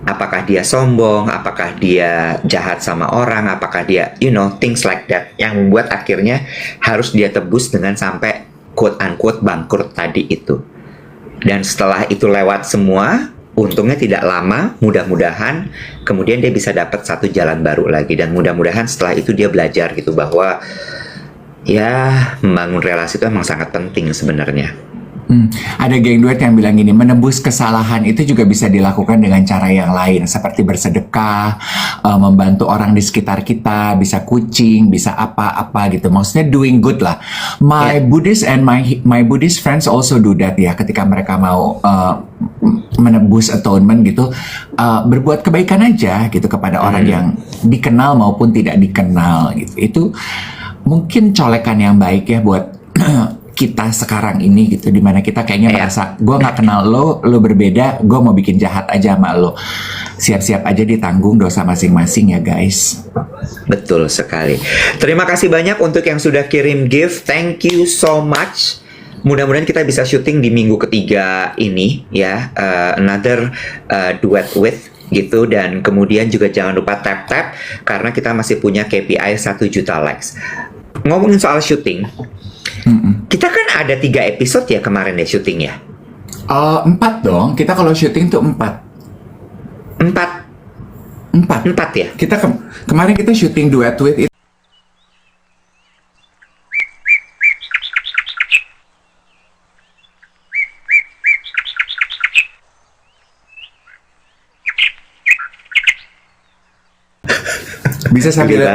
Apakah dia sombong, apakah dia jahat sama orang, apakah dia, things like that, yang membuat akhirnya harus dia tebus dengan sampai quote-unquote bangkrut tadi itu. Dan setelah itu lewat semua, untungnya tidak lama, mudah-mudahan kemudian dia bisa dapat satu jalan baru lagi. Dan mudah-mudahan setelah itu dia belajar gitu bahwa ya membangun relasi itu emang sangat penting sebenarnya. Ada geng duet yang bilang gini, menebus kesalahan itu juga bisa dilakukan dengan cara yang lain, seperti bersedekah, membantu orang di sekitar kita, bisa kucing, bisa apa-apa gitu. Maksudnya doing good lah. My Buddhist and my Buddhist friends also do that ya, ketika mereka mau menebus atonement gitu, berbuat kebaikan aja gitu kepada orang yang dikenal maupun tidak dikenal gitu. Itu mungkin colekan yang baik ya buat kita sekarang ini gitu, dimana kita kayaknya merasa gue nggak kenal lo berbeda, gue mau bikin jahat aja sama lo. Siap-siap aja ditanggung dosa masing-masing ya guys. Betul sekali. Terima kasih banyak untuk yang sudah kirim gift. Thank you so much. Mudah-mudahan kita bisa syuting di minggu ketiga ini ya, another duet with gitu, dan kemudian juga jangan lupa tap karena kita masih punya KPI 1 juta likes. Ngomongin soal syuting, kita kan ada 3 episode ya kemarin ya syuting ya. 4 dong, kita kalau syuting tuh 4 ya. Kita kemarin kita syuting duet with itu. Bisa sambil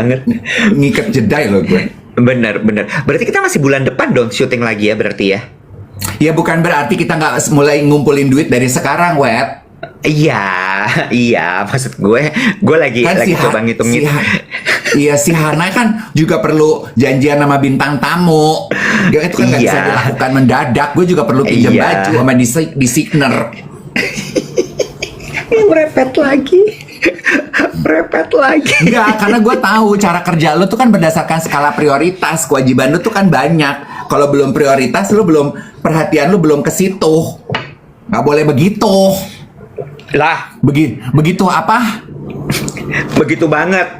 ngikat jedai loh gue. Bener. Berarti kita masih bulan depan dong syuting lagi ya berarti ya? Ya bukan berarti kita nggak mulai ngumpulin duit dari sekarang, Wet. Iya, maksud gue lagi coba ngitung-ngitung. Iya, si Hana kan juga perlu janjian sama bintang tamu. Itu kan nggak bisa dilakukan mendadak. Gue juga perlu pinjam baju sama designer. Merepet lagi. Enggak, karena gue tahu cara kerja lo tuh kan berdasarkan skala prioritas. Kewajiban lo tuh kan banyak. Kalau belum prioritas, lo belum, perhatian lo belum ke situ. Nggak boleh begitu. Lah, begitu apa? Begitu banget.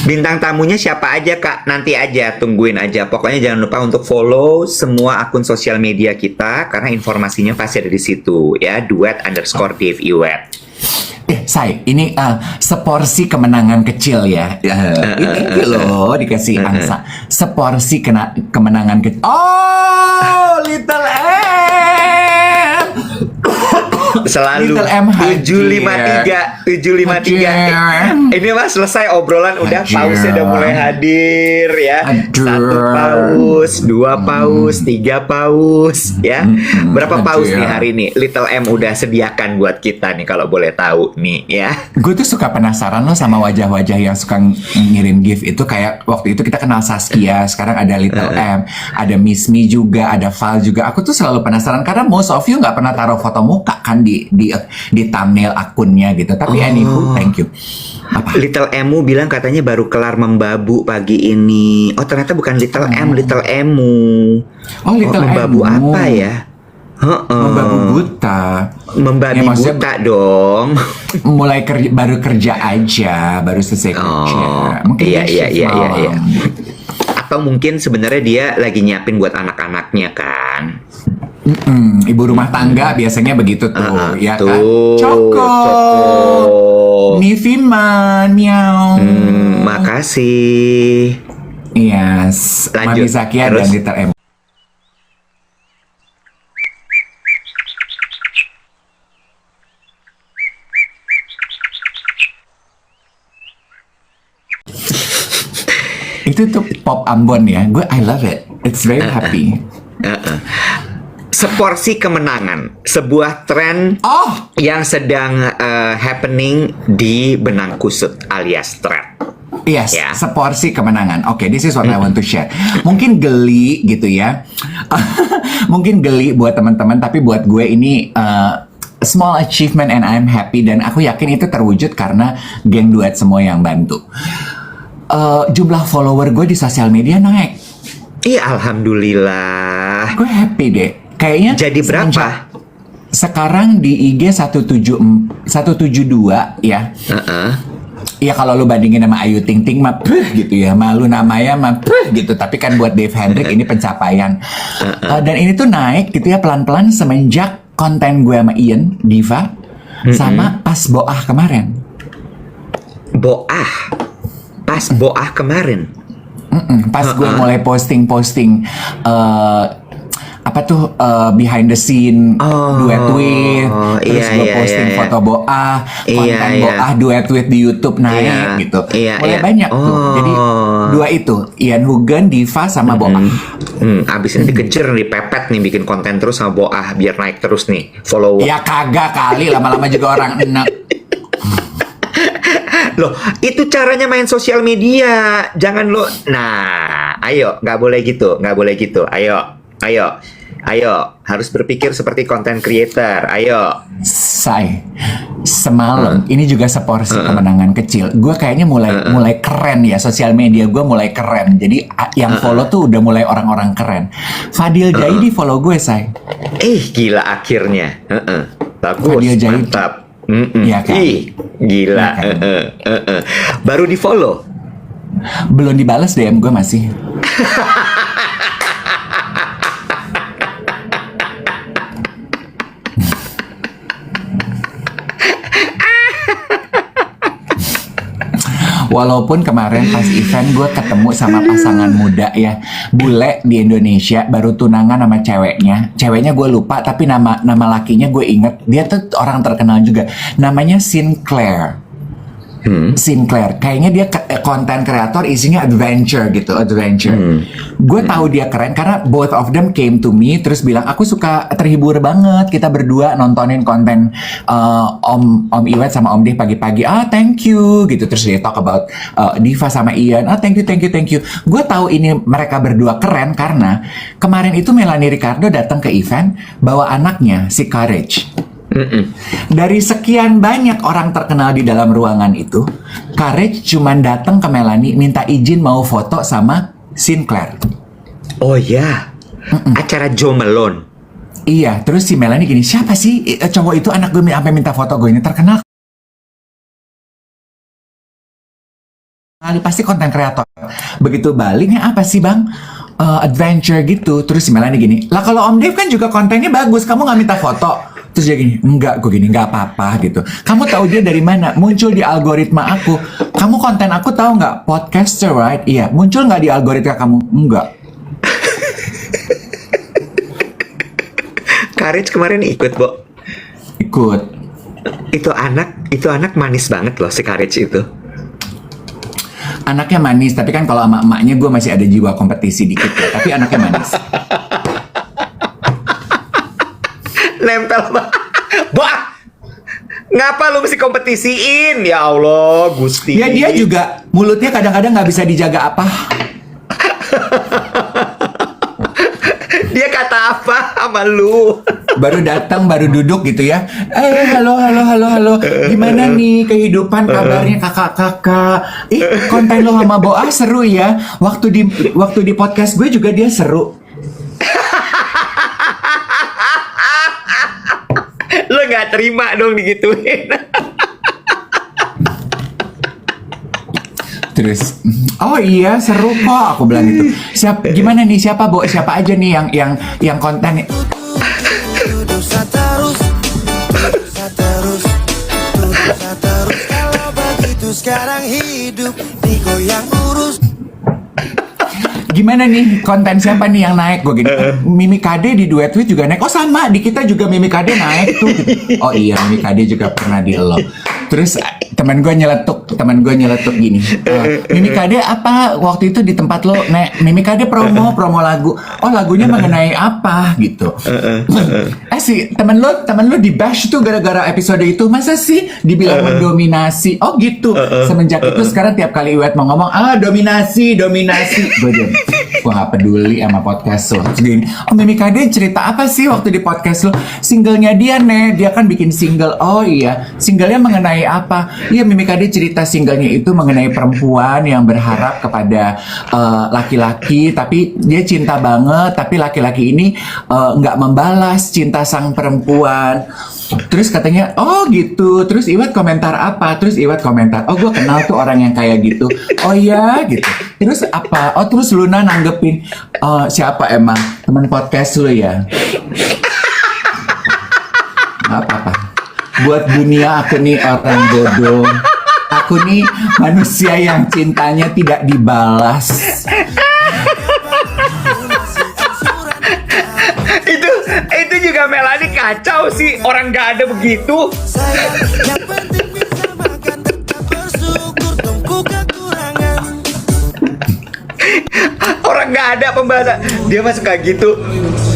Bintang tamunya siapa aja Kak? Nanti aja, tungguin aja. Pokoknya jangan lupa untuk follow semua akun sosial media kita karena informasinya pasti ada di situ ya. Duet_Dave Iwet. Say, ini seporsi kemenangan kecil ya. Ini loh dikasih angsa. Seporsi kemenangan kecil. Oh, Little M. Selalu 753. Ini mas selesai obrolan udah pausnya udah mulai hadir ya. 1 paus, 2 paus, 3 paus ya. Berapa paus nih hari ini? Little M udah sediakan buat kita nih kalau boleh tahu nih ya. Gue tuh suka penasaran loh sama wajah-wajah yang suka ngirim gift itu. Kayak waktu itu kita kenal Saskia, sekarang ada Little M, ada Miss Me juga, ada Val juga. Aku tuh selalu penasaran karena most of you nggak pernah taruh foto muka kan di thumbnail akunnya gitu. Tapi anywho, thank you. Apa? Little Emu bilang katanya baru kelar membabu pagi ini. Oh ternyata bukan Little M, Little Emu. Oh Little membabu Emu. apa ya? Membabu buta. Membabi Ya, buta dong. Mulai baru kerja aja, baru selesai kerja. Mungkin iya. Atau mungkin sebenarnya dia lagi nyiapin buat anak-anaknya kan. Ibu rumah tangga biasanya begitu tuh, ya kan? Coko. Nifiman, miau. Makasih. Yes, Lanjut. Mami Zakia dan Little M. Itu tuh pop Ambon ya, I love it. It's very happy. Seporsi kemenangan, sebuah tren yang sedang happening di benang kusut alias trend. Yes, seporsi kemenangan. Oke, this is what I want to share. Mungkin geli gitu ya. Mungkin geli buat teman-teman, tapi buat gue ini small achievement and I'm happy. Dan aku yakin itu terwujud karena geng duet semua yang bantu. Jumlah follower gue di sosial media naik. Iya, alhamdulillah. Gue happy deh. Kayaknya jadi berapa? Sekarang di IG 172 ya. Ya kalau lu bandingin sama Ayu Ting Ting mah gitu ya. Malu namanya mah gitu. Tapi kan buat Dave Hendrik ini pencapaian. Dan ini tuh naik gitu ya pelan-pelan semenjak konten gue sama Ian Diva sama pas Boah kemarin. Pas Boah kemarin. Pas gue mulai posting apa tuh behind the scene duet with, terus gue posting foto Boah, konten Boah duet with di YouTube naik gitu, mulai banyak tuh. Jadi 2 itu, Ian Hugen, Diva sama Boah. Abis ini dikejar dipepet nih bikin konten terus sama Boah biar naik terus nih follower. Ya kagak kali, lama-lama juga orang enak. Loh, itu caranya main sosial media. Jangan lo. Nah, ayo, nggak boleh gitu, nggak boleh gitu. Ayo, ayo, ayo. Harus berpikir seperti content creator. Ayo. Say, semalam ini juga seporsi kemenangan kecil. Gue kayaknya mulai keren ya, sosial media gue mulai keren. Jadi yang follow tuh udah mulai orang-orang keren. Fadil Jaidi follow gue, Say. Gila akhirnya. Bagus, Fadil Jaidi. mantap. Iya kan? Ih, gila. Iya kan? Baru di follow. Belum dibales DM gue masih. Walaupun kemarin pas event gue ketemu sama pasangan muda ya, bule di Indonesia, baru tunangan sama ceweknya. Ceweknya gue lupa, tapi nama lakinya gue inget. Dia tuh orang terkenal juga. Namanya Sinclair. Sinclair, kayaknya dia konten kreator, isinya adventure gitu, adventure. Gue tahu dia keren karena both of them came to me terus bilang aku suka, terhibur banget kita berdua nontonin konten Om Iwet sama Om Deh pagi-pagi. Thank you gitu. Terus dia talk about Diva sama Ian. Thank you. Gue tahu ini mereka berdua keren karena kemarin itu Melanie Ricardo datang ke event bawa anaknya si Courage. Dari sekian banyak orang terkenal di dalam ruangan itu, Courage cuman datang ke Melanie minta izin mau foto sama Sinclair. Oh ya, acara Joe Malone. Iya, terus si Melanie gini, siapa sih cowok itu, anak gue sampai minta foto gue, ini terkenal kali, pasti konten kreator. Begitu baliknya apa sih bang? Adventure gitu. Terus si Melanie gini, lah kalau Om Dev kan juga kontennya bagus, kamu nggak minta foto? Terus dia gini, enggak, gue gini, nggak apa-apa gitu. Kamu tahu dia dari mana? Muncul di algoritma aku. Kamu konten aku tahu nggak? Podcaster, right? Iya. Muncul nggak di algoritma kamu? Enggak. Courage kemarin ikut, Bo. Ikut. Itu anak manis banget loh si Courage itu. Anaknya manis, tapi kan kalau sama emaknya gue masih ada jiwa kompetisi dikit ya. Tapi anaknya manis. Nempel banget. Wah, ngapa lu mesti kompetisiin? Ya Allah, Gusti. Ya dia juga mulutnya kadang-kadang nggak bisa dijaga apa. Dia kata apa sama lu? Baru datang, baru duduk gitu ya. Halo. Gimana nih kehidupan, kabarnya kakak-kakak? Konten lo sama Boa seru ya. Waktu di podcast gue juga dia seru. Lo nggak terima dong digituin. Terus, oh iya seru kok, aku bilang gitu. Gimana nih, siapa Bo? Siapa aja nih yang konten? Dosa terus kalau begitu sekarang hidup digoyang lurus. Gimana nih konten siapa nih yang naik? Gue gini, Mimi Kade di Duet With juga naik. Oh sama, di kita juga Mimi Kade naik tuh. Oh iya, Mimi Kade juga pernah di lo. Terus teman gue nyeletuk gini. Mimi Kade apa waktu itu di tempat lo? Mimi Kade promo lagu. Oh lagunya mengenai apa gitu. Si temen lo di bash tuh gara-gara episode itu. Masa sih dibilang mendominasi? Oh gitu. Semenjak itu sekarang tiap kali Iwet mau ngomong, dominasi. Gue diam. Gue gak peduli sama podcast lo. Terus gini, Mimi Kade cerita apa sih waktu di podcast lo? Singlenya dia dia kan bikin single. Oh iya, singlenya mengenai apa? Iya, Mimi Kade cerita singlenya itu mengenai perempuan yang berharap kepada laki-laki, tapi dia cinta banget, tapi laki-laki ini nggak membalas cinta sang perempuan. Terus katanya, oh gitu. Terus Iwet komentar apa? Terus Iwet komentar, oh gue kenal tuh orang yang kayak gitu. Oh iya gitu. Terus apa? Oh terus Luna nanggepin, siapa emang? Teman podcast lu ya? Gak apa-apa. Buat dunia aku nih orang bodoh. Aku nih manusia yang cintanya tidak dibalas. Itu juga Melanie kacau sih, orang nggak ada begitu. Yang penting bisa makan, tetap bersyukur, tunggu kekurangan. Orang nggak ada pembahasan, dia mah suka gitu.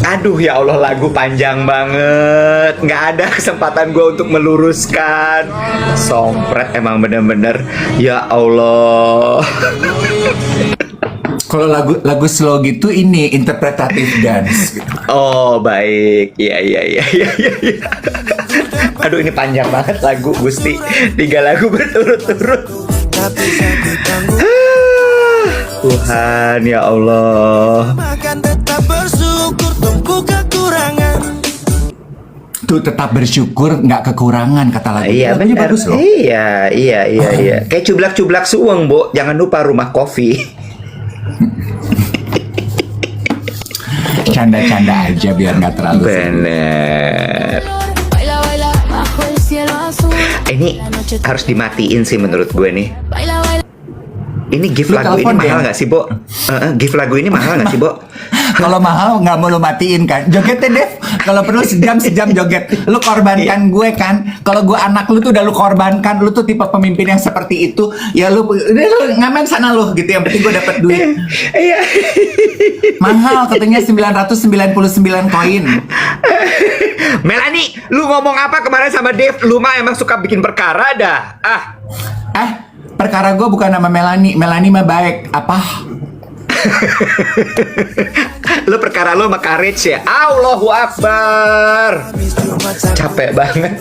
Aduh ya Allah, lagu panjang banget. Nggak ada kesempatan gue untuk meluruskan. Sompret emang bener-bener. Ya Allah. Kalau lagu slow gitu ini interpretatif dance gitu. Oh baik. Iya. Aduh ini panjang banget lagu Gusti. 3 lagu berturut-turut. Tapi sakit tangguh Tuhan ya Allah. akan tetap bersyukur tumbuh kekurangan. Tuh tetap bersyukur nggak kekurangan kata lagu. Iya Lagunya benar. bagus loh. Iya. Kayak cublak-cublak suweng, Bo. Jangan lupa rumah kopi. Canda-canda aja biar nggak terlalu serius. Bener. Baila, baila, bajo el cielo azul. Ini harus dimatiin sih menurut gue nih. Baila, baila. Ini gift Lu lagu ini telepon mahal dia. nggak sih, Bo? Gift lagu ini mahal nggak sih, Bo? Kalau mahal nggak mau lu matiin kan? Jogetnya Dev. Kalau perlu sejam joget. Lu korbankan gue kan? Kalau gue anak lu tuh udah lu korbankan. Lu tuh tipe pemimpin yang seperti itu. Ya lu ngamen sana lu gitu. Yang penting gue dapet duit. Iya. Mahal katanya 999 koin. Melanie, lu ngomong apa kemarin sama Dave? Lu mah emang suka bikin perkara dah. Perkara gue bukan nama Melanie. Melanie mah baik. Apa? Lu perkara lu sama Courage ya. Allahu Akbar. Capek banget.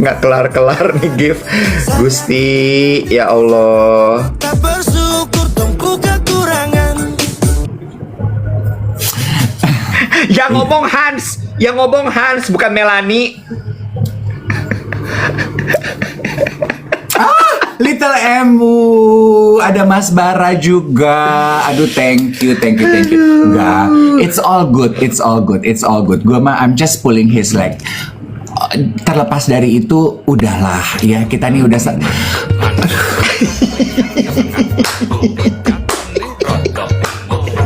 Nggak kelar-kelar nih gift. Gusti, ya Allah. Tak bersyukur tumbuh kekurangan. Yang ngomong Hans bukan Melanie. Little Emu, ada Mas Bara juga. Aduh, thank you. Enggak, it's all good. Gue mah I'm just pulling his leg. Terlepas dari itu, udahlah ya, kita nih udah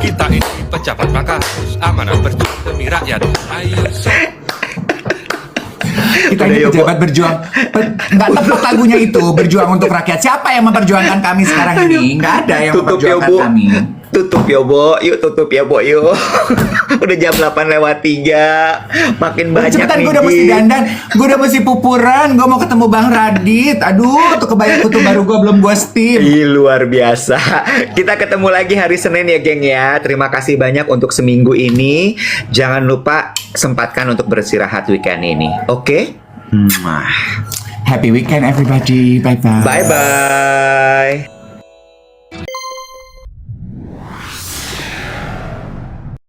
Kita ini pejabat maka harus amanah berjuang demi rakyat. Ayo kita Udah, ini yuk, pejabat berjuang. Nggak tepat lagunya itu, berjuang untuk rakyat. Siapa yang memperjuangkan kami sekarang ini? Nggak ada yang Tutup ya, memperjuangkan Bu. kami. Tutup ya, Bo. Yuk tutup ya, Bo. Yuk. Udah jam 8:03. Makin banyak Cepetan, nih. gue udah mesti Gi. dandan, gue udah mesti pupuran, gue mau ketemu Bang Radit. Aduh, tuh kebaya kutu baru gue belum gue steam. Ih, luar biasa. Kita ketemu lagi hari Senin ya, geng ya. Terima kasih banyak untuk seminggu ini. Jangan lupa sempatkan untuk beristirahat weekend ini. Oke? Mwah. Happy weekend everybody, bye bye. Bye-bye.